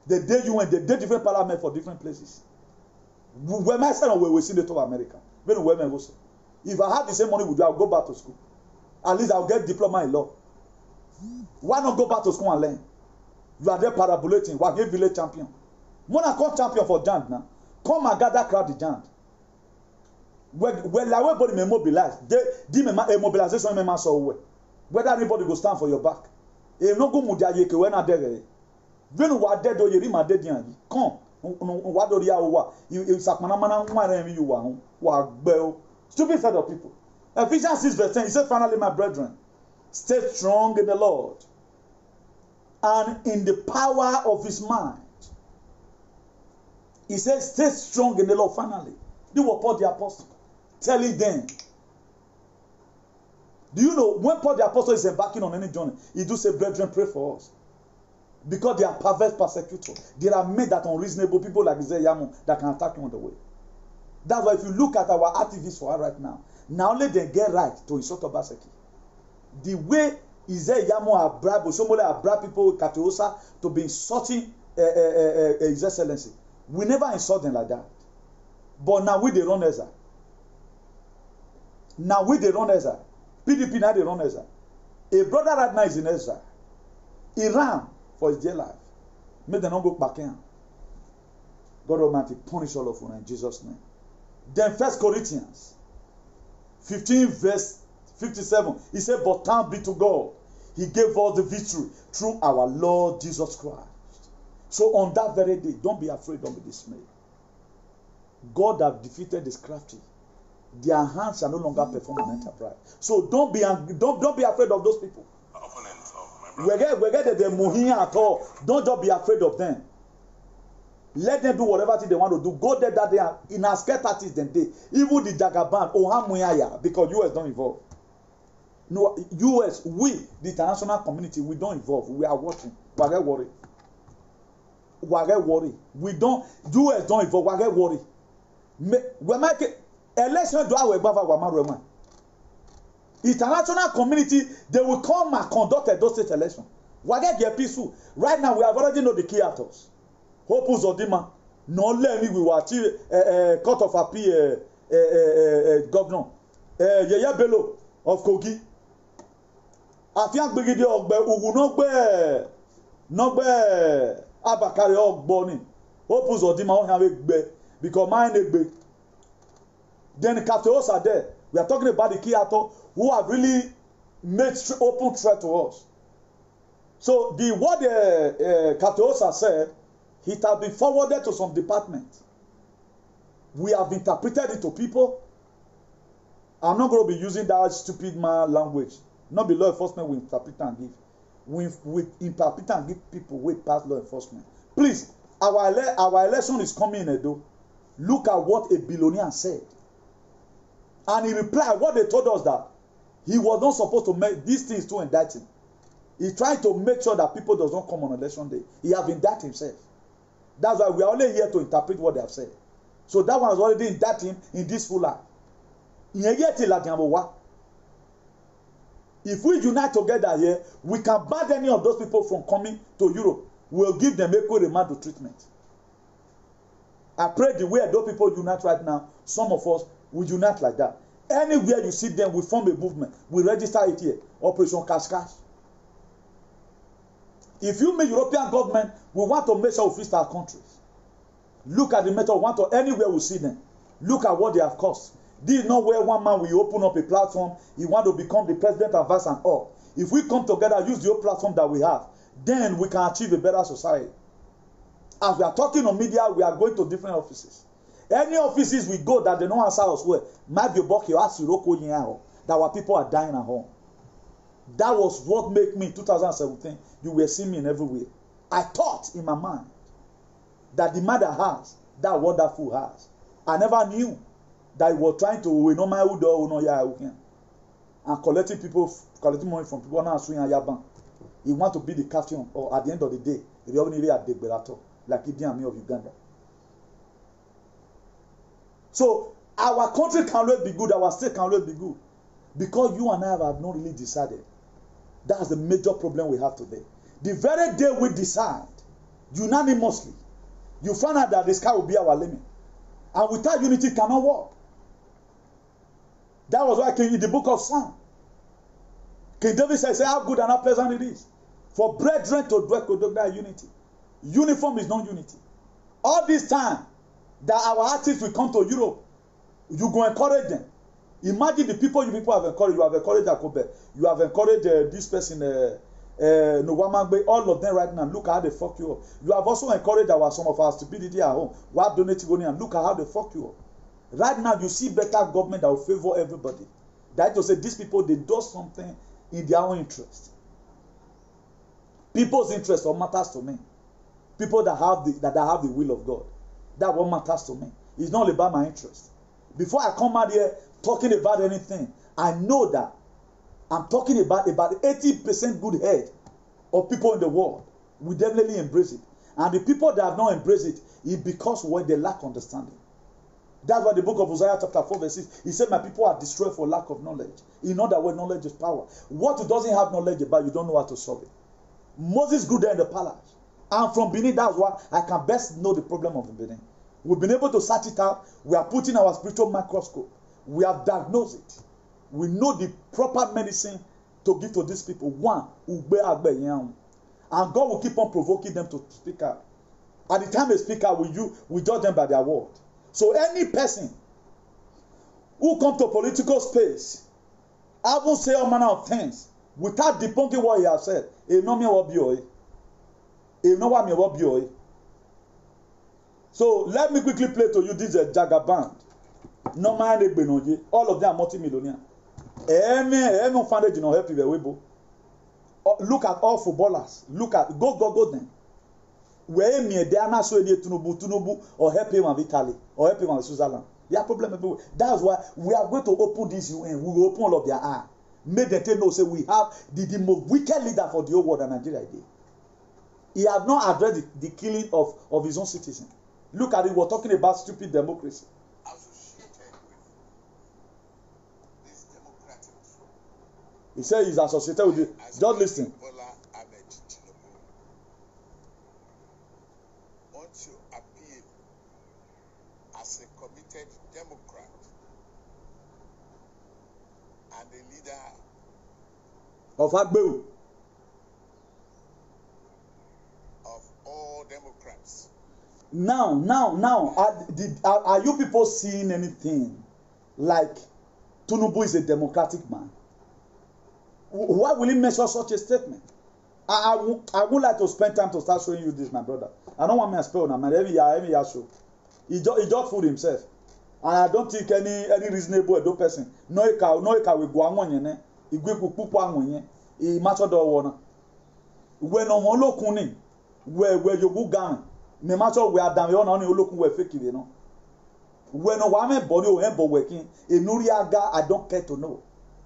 The day you win, the day different parliament for different places. When my son we see the to America. If I have the same money with you, I'll go back to school. At least I'll get diploma in law. Why not go back to school and learn? You are there parabolating. We are game village champion. Mona come champion for Jand now. Come and gather crowd the Jand. When everybody may mobilize, a mobilization may mass away. Whether anybody go stand for your back. If no go mudia yeke when I dare. When we are dead or you rima dead yan. Come. What do you are? You sakmana mana one you are. Stupid set of people. Ephesians 6:10. He said, finally, my brethren, stay strong in the Lord and in the power of his might. He says, stay strong in the Lord. Finally, they were Paul the apostle telling them. Do you know when Paul the apostle is embarking on any journey, he do say, brethren, pray for us. Because they are perverse persecutors. There are men that are unreasonable people like Izeyamu that can attack you on the way. That's why if you look at our activists for her right now only they get right to insult Obaseki. The way Izeyamu have bribed, somebody have bribed people with Katiosa to be insulting His Excellency. We never insult them like that. But now we they run Ezra. Now we they run Ezra. PDP now they run Ezra. A brother right now is in Ezra. He ran for his dear life. Make them not go back in. God Almighty punish all of them in Jesus' name. Then 1 Corinthians 15 verse 57. He said, but thanks be to God. He gave us the victory through our Lord Jesus Christ. So on that very day, don't be afraid, don't be dismayed. God have defeated this crafty. Their hands shall no longer perform an enterprise. So don't be afraid of those people. We get the muhiya at all. Don't just be afraid of them. Let them do whatever thing they want to do. Go there that day in as scared tactics than they. Even the Jagaban, Ohamuyaya, because US don't involve. No, US, we, the international community, we don't involve. We are watching. We get worried. We get worried. We don't. US don't involve. We get worried. We make election. Do our Bava international community. They will come and conduct a state election. We get peaceful. Right now, we have already know the key actors. Hope Uzodimma, no let me we will achieve court of appeal governor Yaya Bello of Kogi. Afian gbegide ogbe ugu no gbe Abakari ogbo ni. Opus odima o have gbe because mine egbe. Then Captain are there. We are talking about the key actor who have really made open threat to us. So the what Captain Osa said, it has been forwarded to some department. We have interpreted it to people. I'm not going to be using that stupid man language. Not be law enforcement we interpret and give. We interpret and give people way past law enforcement. Please, our election is coming in Edo. Look at what a billionaire said. And he replied, what they told us that he was not supposed to make these things to indict him. He tried to make sure that people does not come on election day. He have indicted himself. That's why we are only here to interpret what they have said. So that one has already indicted him in this full line. If we unite together here, we can ban any of those people from coming to Europe. We'll give them equal remand treatment. I pray the way those people unite right now, some of us will unite like that. Anywhere you see them, we form a movement. We register it here. Operation Cash Cash. If you meet European government, we want to make sure we fix our countries. Look at the method we want to, anywhere we see them. Look at what they have cost. This is not where one man will open up a platform. He want to become the president and vice and all. If we come together, use the whole platform that we have, then we can achieve a better society. As we are talking on media, we are going to different offices. Any offices we go that they don't answer us well, might be about you ask that our people are dying at home. That was what made me in 2017. You were seeing me in everywhere. I thought in my mind that the man that has, that wonderful has. I never knew that he was trying to and collecting money from people now swing and yaban. He want to be the captain, or at the end of the day, he only at the like Idi Amin of Uganda. So our country can always be good, our state can always be good, because you and I have not really decided. That's the major problem we have today. The very day we decide unanimously, you find out that the sky will be our limit, and without unity, it cannot work. That was why in the book of Psalms, King David says, how good and how pleasant it is for brethren to dwell together in unity. Uniform is not unity. All this time that our artists will come to Europe, you go encourage them. Imagine the people you people have encouraged. You have encouraged Akobe. You have encouraged this person, Nwamagbe. All of them right now. Look at how they fuck you up. You have also encouraged some of our stupidity at home. We have donated money and look at how they fuck you up. Right now, you see better government that will favor everybody. That to say these people, they do something in their own interest. People's interest what matters to me. People that have the will of God. That what matters to me. It's not about my interest. Before I come out here talking about anything, I know that I'm talking about 80% good head of people in the world. We definitely embrace it. And the people that have not embraced it is because when they lack understanding. That's why the book of Hosea chapter 4 verse 6, he said, my people are destroyed for lack of knowledge. In other words, knowledge is power. What you doesn't have knowledge about, you don't know how to solve it. Moses grew there in the palace. And from Benin, that's why I can best know the problem of the Benin. We've been able to search it out. We are putting our spiritual microscope. We have diagnosed it. We know the proper medicine to give to these people. One, and God will keep on provoking them to speak out. At the time they speak out, we judge them by their word. So any person who come to political space, I will say all manner of things without debunking what he has said. So let me quickly play to you this Jagger band. No man, all of them are multi-millionaire. Every foundation will help you. Look at all footballers. Look at go them. Where me they are not so Tinubu or help him with Italy or help him with Switzerland. There are problems everywhere. That's why we are going to open this UN. We will open all of their eyes. Make them know say we have the most wicked leader for the whole world in Nigeria. He has not addressed the killing of his own citizens. Look at it. We're talking about stupid democracy. He said he's associated with it. Just listen. Once you appeal as a committed Democrat and a leader of Agbeu. Of all Democrats. Now, are you people seeing anything like Tinubu is a democratic man? Why will he measure such a statement? I would like to spend time to start showing you this, my brother. I don't want me to spell on every year show. He just fooled himself. And I don't think any reasonable adult person no eka we go anwo yen igwe pupu anwo yen e macho do wo na we no mo lokun ni we yogu gan me macho we adam yo na ni olokun we fake we no we no wa me body o hen bo working enuri aga I don't care to know.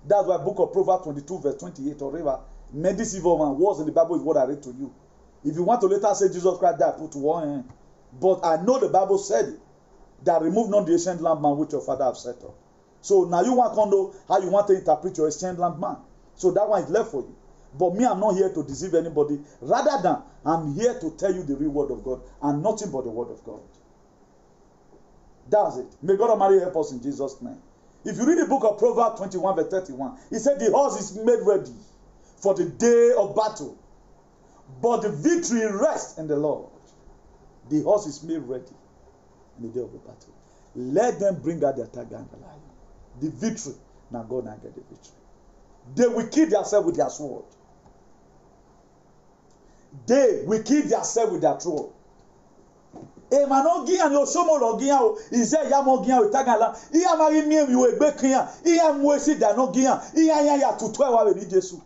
That's why book of Proverbs 22 verse 28 or whatever, may this evil man words in the Bible is what I read to you. If you want to later say Jesus Christ died, put one hand. But I know the Bible said it, that remove not the ancient landman which your father have set up. So now you want to know how you want to interpret your ancient landman. So that one is left for you. But me, I'm not here to deceive anybody. Rather than I'm here to tell you the real word of God and nothing but the word of God. That's it. May God Almighty help us in Jesus' name. If you read the book of Proverbs 21 verse 31, he said the horse is made ready for the day of battle, but the victory rests in the Lord. The horse is made ready in the day of the battle. Let them bring out their tiger and the lion. The victory, now God and get the victory. They will kill themselves with their sword. They will kill themselves with their sword. E manogia ni osomo logia o ize ya mogia o tagala iya mari mi emi o egbe kan iya mu esi da no gia iya ya tutu e wa be ni Jesu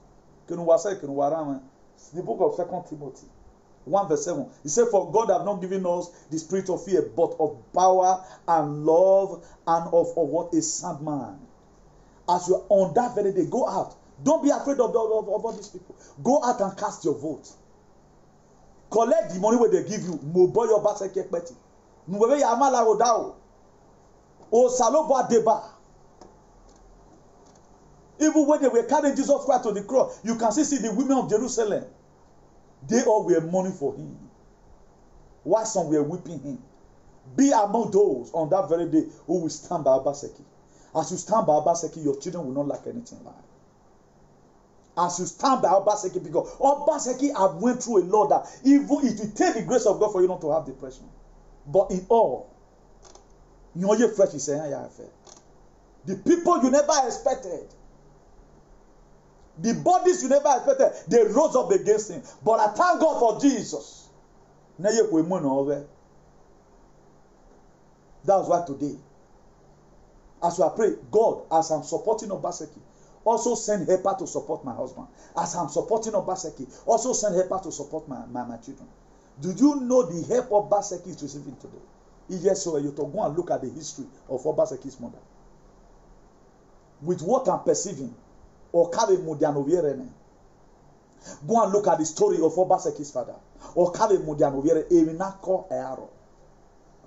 kenu wa say kenu wa ran the book of 2 Timothy 1 verse 7 he said for God have not given us the spirit of fear but of power and love and of what a sound mind. As you are on that very day, go out. Don't be afraid of all these people. Go out and cast your vote. Collect the money where they give you. Mobo your basket peti. Nuwe ya amala odao. O saloba deba. Even when they were carrying Jesus Christ to the cross, you can see the women of Jerusalem. They all were mourning for him. While some were weeping him. Be among those on that very day who will stand by Obaseki. As you stand by Obaseki, your children will not lack anything in life. As you stand by Obaseki, because Obaseki have went through a lot that even it will take the grace of God for you not to have depression. But in all, you know you're fresh, you say, the people you never expected, the bodies you never expected, they rose up against him. But I thank God for Jesus. That's why today, as I pray, God, as I'm supporting Obaseki, also send helper to support my husband. As I'm supporting Obaseki, also send helper to support my children. Did you know the help Obaseki is receiving today? If yes, so you to go and look at the history of Obaseki's mother. With what I'm perceiving, or Kabe Mudianoviere. Go and look at the story of Obaseki's father. Or Kabe Mudianoviere Eminako Earo.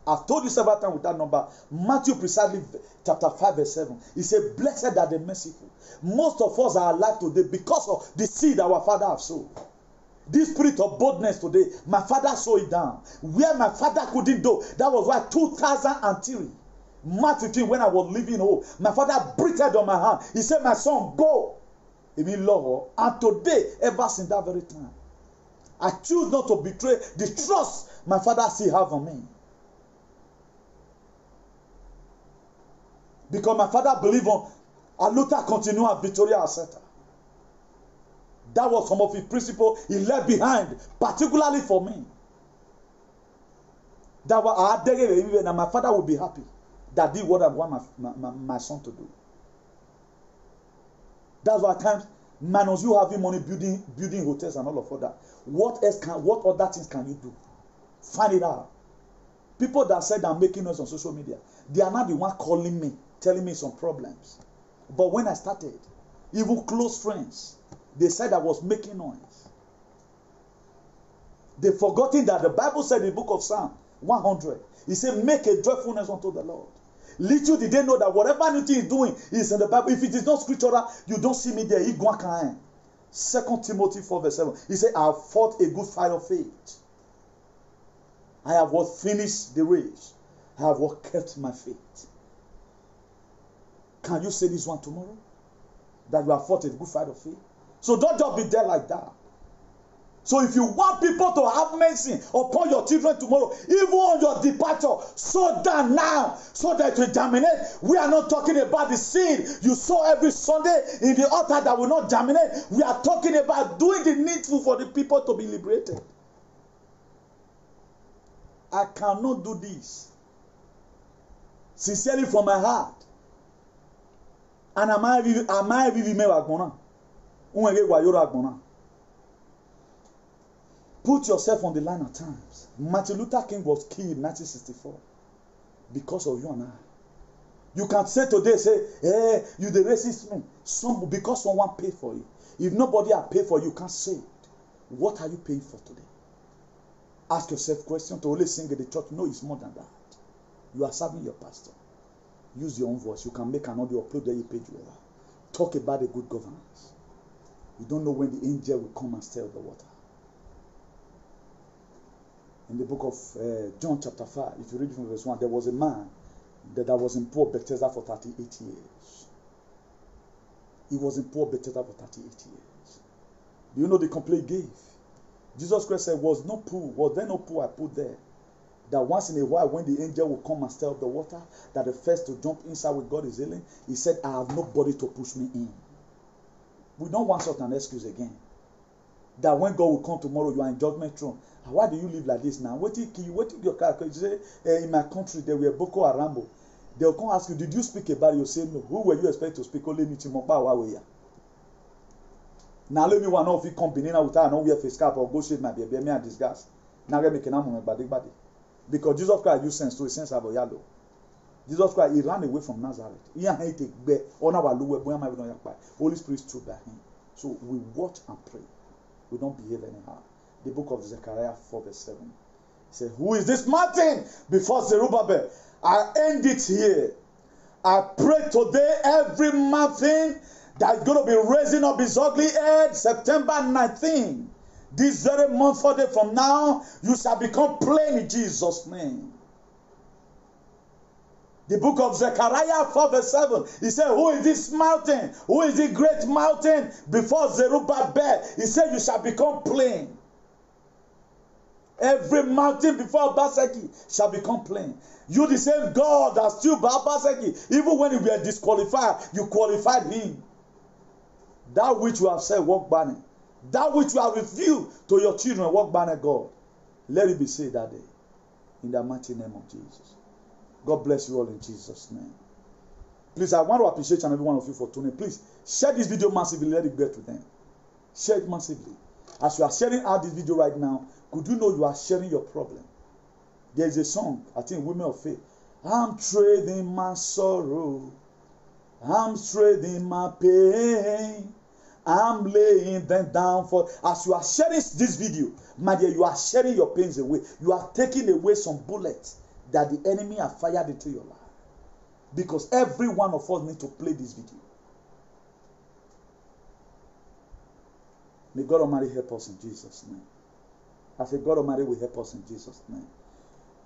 I've told you several times with that number. Matthew precisely chapter 5 verse 7. He said, blessed are the merciful. Most of us are alive today because of the seed our father have sown. This spirit of boldness today, my father sowed it down. Where my father couldn't do. That was why 2003, March 15, when I was leaving home, my father breathed on my hand. He said, my son, go. And today, ever since that very time, I choose not to betray the trust my father still have on me. Because my father believed on Aluta continue and Victoria Aseta. That was some of his principles he left behind, particularly for me. That was and my father would be happy that did what I want my son to do. That's why at times, minus you having money building hotels and all of that. What other things can you do? Find it out. People that said I'm making noise on social media, they are not the one calling me, telling me some problems. But when I started, even close friends, they said I was making noise. They forgotten that the Bible said in the book of Psalm 100, it said, make a joyfulness unto the Lord. Little did they know that whatever new thing is doing is in the Bible. If it is not scriptural, you don't see me there. 2 Timothy 4 verse 7. He said, I have fought a good fight of faith. I have finished the race. I have kept my faith. Can you say this one tomorrow? That you have fought a good fight of faith? So don't just be there like that. So if you want people to have mercy upon your children tomorrow, even on your departure, sow that now so that it will germinate. We are not talking about the seed you sow every Sunday in the altar that will not germinate. We are talking about doing the needful for the people to be liberated. I cannot do this sincerely from my heart. And am I even put yourself on the line at times. Martin Luther King was killed in 1964 because of you and I. You can say today, hey, you the racist man. Because someone paid for you. If nobody has paid for you, you can't say it. What are you paying for today? Ask yourself question to only sing in the church. No, it's more than that. You are serving your pastor. Use your own voice. You can make an audio upload there, you page wherever. Talk about the good governance. You don't know when the angel will come and stir the water. In the book of John chapter 5, if you read from verse 1, there was a man that was in poor Bethesda for 38 years. He was in poor Bethesda for 38 years. Do you know the complaint he gave? Jesus Christ said, was there no pool I put there? That once in a while when the angel will come and stir up the water, that the first to jump inside with God is healing. He said, I have nobody to push me in. We don't want such an excuse again. That when God will come tomorrow, you are in judgment throne. Why do you live like this now? What did your car? You say, in my country, there were Boko Haram. They'll come ask you, did you speak about it? You say, no. Who were you expected to speak? Only me, Chimopa. Now let me one of you come Benin with her, no wear face cap or go shave my baby, me and disgust. Now let me can have body. Because Jesus Christ used sense to a sense about yellow. Jesus Christ, he ran away from Nazareth. He had to take Holy Spirit stood by him. So we watch and pray. We don't behave anyhow. The book of Zechariah 4 verse 7. He said, who is this mountain before Zerubbabel? I end it here. I pray today every mountain that's going to be raising up his ugly head, September 19. This very month, 4 days from now, you shall become plain in Jesus' name. The book of Zechariah 4 verse 7. He said, who is this mountain? Who is the great mountain before Zerubbabel? He said, you shall become plain. Every mountain before Obaseki shall become plain. You the same God that stood by Obaseki. Even when you were disqualified, you qualified him. That which you have said, walk banner. That which you have revealed to your children, walk banner God. Let it be said that day. In the mighty name of Jesus. God bless you all in Jesus' name. Please, I want to appreciate every one of you for tuning. Please, share this video massively. Let it get to them. Share it massively. As you are sharing out this video right now, could you know you are sharing your problem? There is a song, I think, Women of Faith. I'm trading my sorrow. I'm trading my pain. I'm laying them down for... As you are sharing this video, my dear, you are sharing your pains away. You are taking away some bullets that the enemy has fired into your life. Because every one of us needs to play this video. May God Almighty help us in Jesus' name. I say God Almighty will help us in Jesus' name.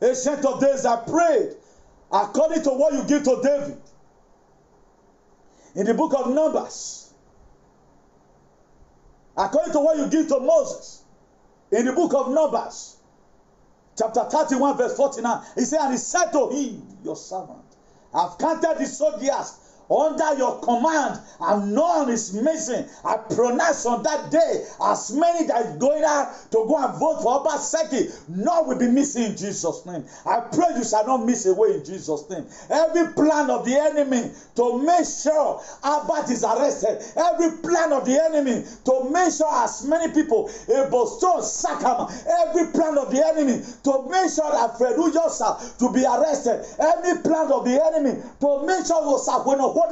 Ancient of days, I prayed according to what you give to David. In the book of Numbers. According to what you give to Moses. In the book of Numbers. Chapter 31 verse 49. He said, and he said to him, your servant, I've counted the soldiers under your command, and none is missing. I pronounce on that day, as many that is going out to go and vote for Obaseki, none will be missing in Jesus' name. I pray you shall not miss away in Jesus' name. Every plan of the enemy to make sure Abat is arrested, every plan of the enemy to make sure as many people, Eboston, Sakama, every plan of the enemy to make sure that Fredu Yosa to be arrested, every plan of the enemy to make sure Yosa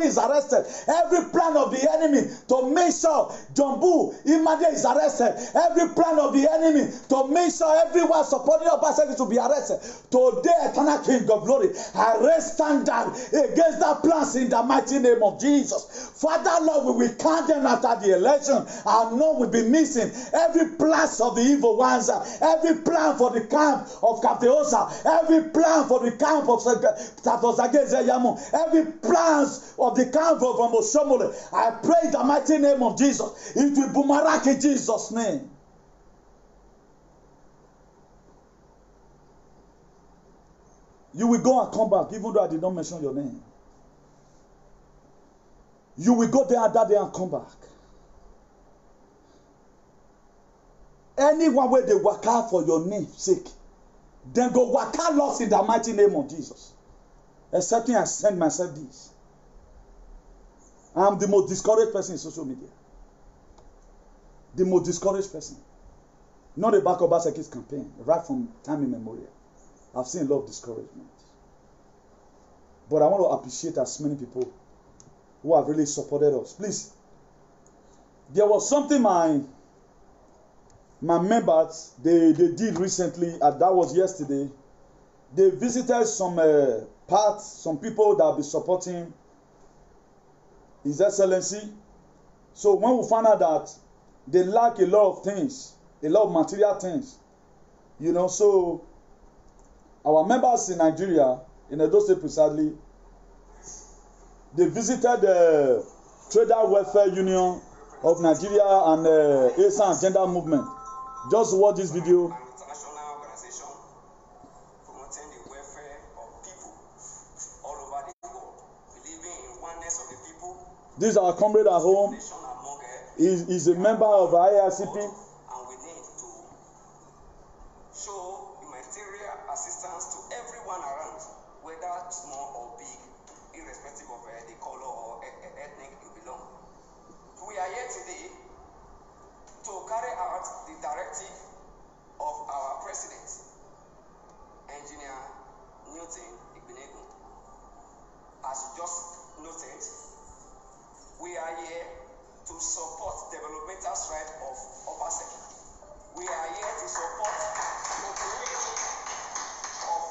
is arrested. Every plan of the enemy to make sure Jumbu Imade is arrested. Every plan of the enemy to make sure everyone supporting Obaseki to be arrested. Today, Eternal King of Glory, I raise standard against that plans in the mighty name of Jesus. Father Lord, we will count them after the election, and none will be missing. Every plan of the evil ones, every plan for the camp of Kapteosa, every plan for the camp of Tatosage Zeyamu, every plans of the camp of Omoshomole, I pray in the mighty name of Jesus. It will boomerang in Jesus' name. You will go and come back, even though I did not mention your name. You will go there and that day and come back. Anyone where they work out for your name's sake, then go work out lost in the mighty name of Jesus. Excepting I send myself this. I am the most discouraged person in social media. The most discouraged person. Not about Obaseki's campaign, right from time immemorial. I've seen a lot of discouragement. But I want to appreciate as many people who have really supported us. Please, there was something my members, they did recently, and that was yesterday. They visited some some people that will be supporting His Excellency. So when we found out that they lack a lot of things, a lot of material things, you know, so our members in Nigeria, in Edo State precisely, they visited the Trader Welfare Union of Nigeria and ASA and Gender Movement. Just watch this video. An international organization promoting the welfare of people all over the world, believing in oneness of the people. This is our comrade at home. He's a member of IRCP. And we need to show material assistance to everyone around, whether small or big, irrespective of the color or ethnic you belong. We are here today to carry out the directive of our president, Engineer Newton Igbeneghu. As you just noted, we are here to support developmental strides of Obaseki. We are here to support the creation of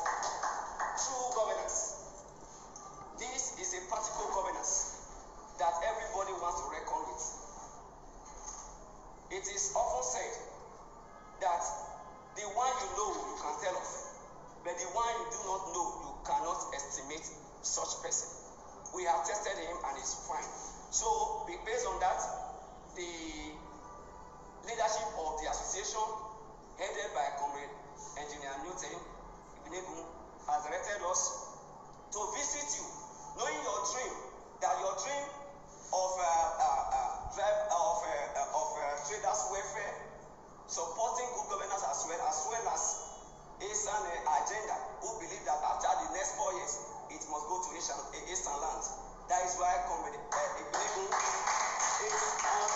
true governance. This is a practical governance that everybody wants to reckon with. It is often said that the one you know you can tell of, but the one you do not know you cannot estimate such person. We have tested him and he's fine. So based on that, the leadership of the association, headed by Comrade Engineer Newton Igbeneghu, has directed us to visit you, knowing your dream, that your dream of traders welfare, supporting good governance as well as ASAN agenda, who believe that after the next 4 years, it must go to Eastern land. That is why Comrade Igbeneghu is on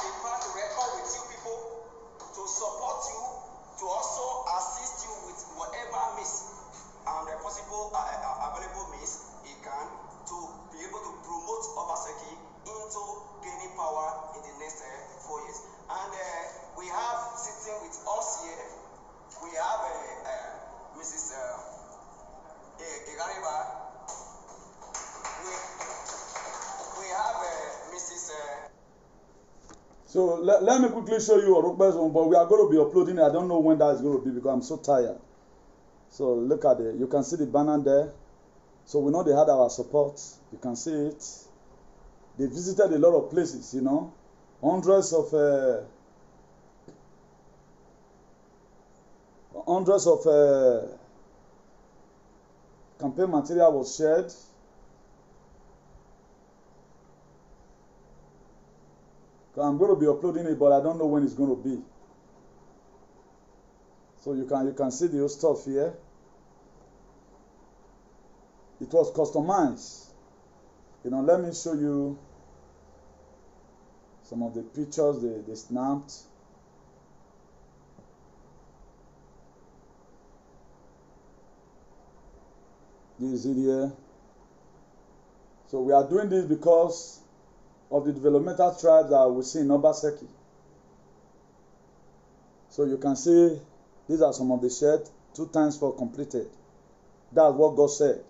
the path to record with you people, to support you, to also assist you with whatever means and the possible available means he can, to be able to promote Obaseki into gaining power in the next 4 years. And we have sitting with us here, we have Mrs. Igariba. We have Mrs. So let me quickly show you Orukpe's one, but we are going to be uploading it. I don't know when that is going to be because I'm so tired. So look at it. You can see the banner there. So we know they had our support. You can see it. They visited a lot of places, you know. Hundreds of campaign material was shared. I'm going to be uploading it, but I don't know when it's going to be. So you can see the stuff here. It was customized. You know, let me show you some of the pictures they snapped. This is it here. So we are doing this because of the developmental tribes that we see in Obaseki. So you can see these are some of the shared 2 times 4 completed. That's what God said.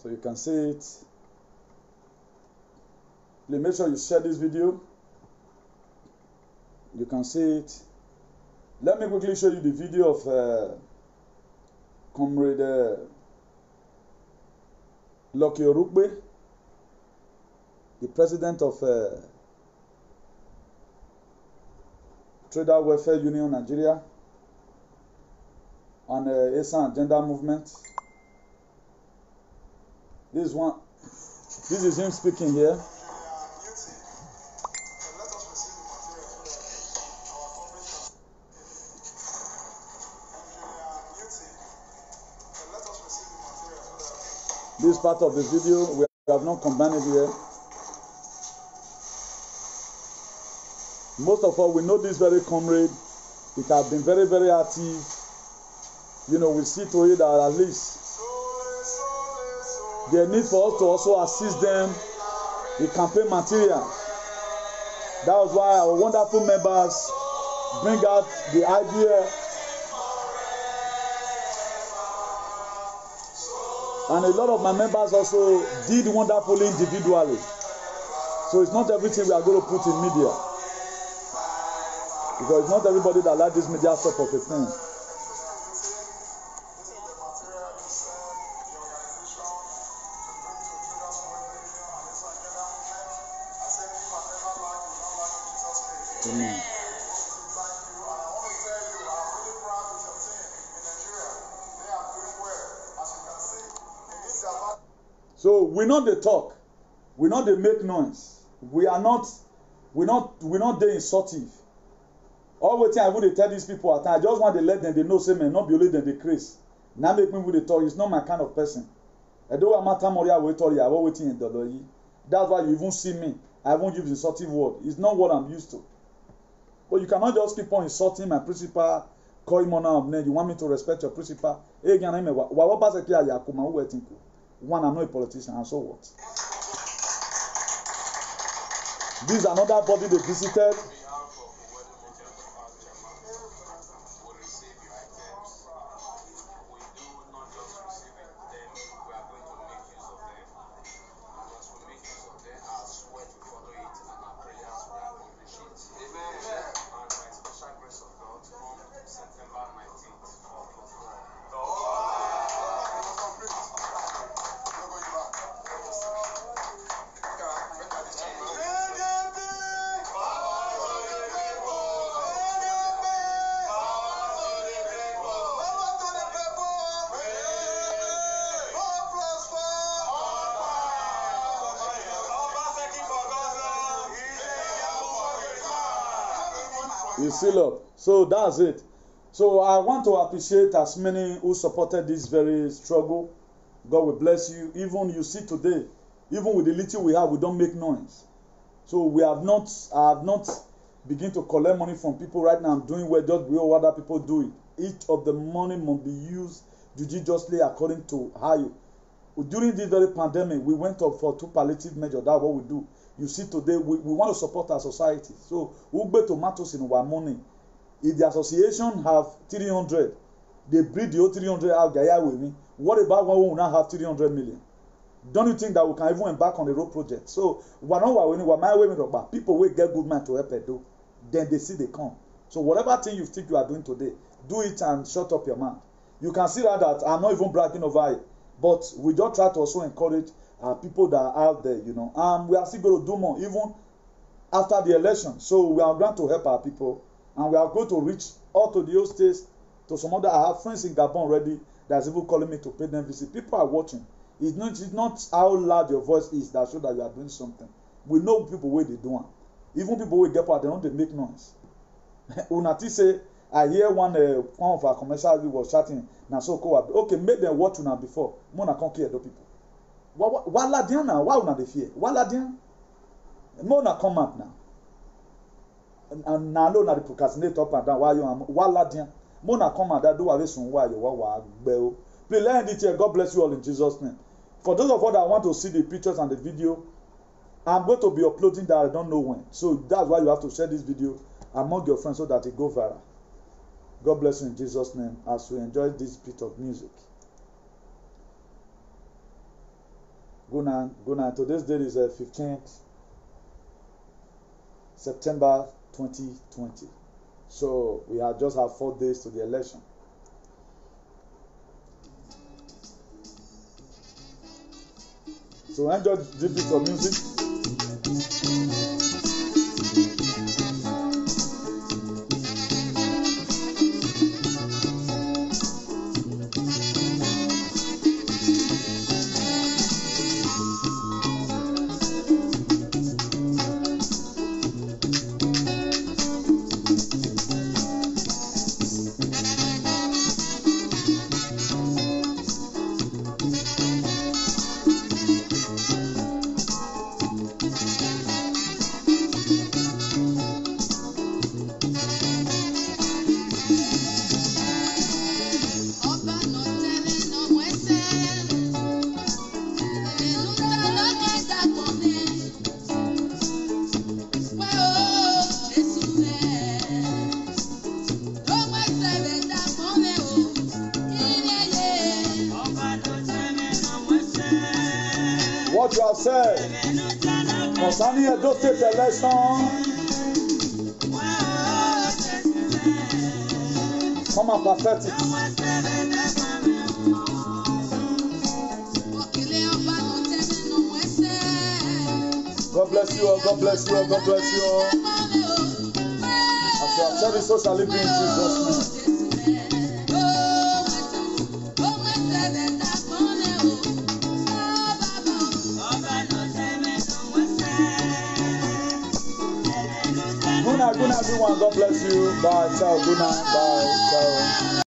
So you can see it. Please make sure you share this video. You can see it. Let me quickly show you the video of Comrade Lucky Orugbe, the president of Trader Welfare Union Nigeria, and Esan Agenda Movement. This is him speaking here. This part of the video, we have not combined it here. Most of all, we know this very comrade. It has been very, very active. You know, we see to it that at least there need for us to also assist them with campaign material. That was why our wonderful members bring out the idea. And a lot of my members also did wonderfully individually. So it's not everything we are going to put in media. Because it's not everybody that like this media stuff of a thing. Amen. So we not dey talk, we not dey make noise. We not dey insultive. All wetin I even dey tell these people at times, I just want to let them they know say man, not be only them dey craze. Now make me dey talk. It's not my kind of person. Edo amata mori awo tori awo wetin indolo yi. That's why you even see me. I won't use insultive word. It's not what I'm used to. But you cannot just keep on insulting my principal, call him honor of name. You want me to respect your principal? Hey, one, I'm not a politician, and so what? This is another body they visited. You seal up. So that's it. So I want to appreciate as many who supported this very struggle. God will bless you. Even you see today, even with the little we have, we don't make noise. So I have not begin to collect money from people right now. I'm doing well just the way other people do it. Each of the money must be used judiciously according to how you. During this very pandemic, we went up for 2 palliative measures. That's what we do. You see today, we want to support our society. So we buy tomatoes in our money. If the association have 300, they breed the whole 300 out there with me. What about when we will now have 300 million? Don't you think that we can even embark on the road project? So people will get good mind to help it do. Then they see they come. So whatever thing you think you are doing today, do it and shut up your mouth. You can see that I'm not even bragging over it. But we just try to also encourage people that are out there, you know. We are still going to do more, even after the election. So we are going to help our people. And we are going to reach out to the old states, to some other. I have friends in Gabon already that's even calling me to pay them visit. People are watching. It's not how loud your voice is that shows that you are doing something. We know people where they do it. Even people who get part, they don't make noise. Unati say, I hear one of our commercial was chatting. Now so okay, make them watch una before. Mona can't care people. What ladian now? Why una dey fear? What ladian? Mona come out now. And now no na dey procrastinate up and down. Why you what ladian? Mona come out that do away soon. Why you what bell? Please let it here. God bless you all in Jesus' name. For those of us that want to see the pictures and the video, I'm going to be uploading that I don't know when. So that's why you have to share this video among your friends so that it go viral. God bless you in Jesus' name as we enjoy this bit of music. Good night. Today's date is 15th September 2020. So we just have 4 days to the election. So enjoy the bit of music. What you have said concerning Edo State election, come and perfect it. God bless you all, God bless you all, God bless you all. As you have said it, so shall it be in Jesus' name. Good night, everyone. God bless you. Bye. Ciao. Good night. Bye. Ciao.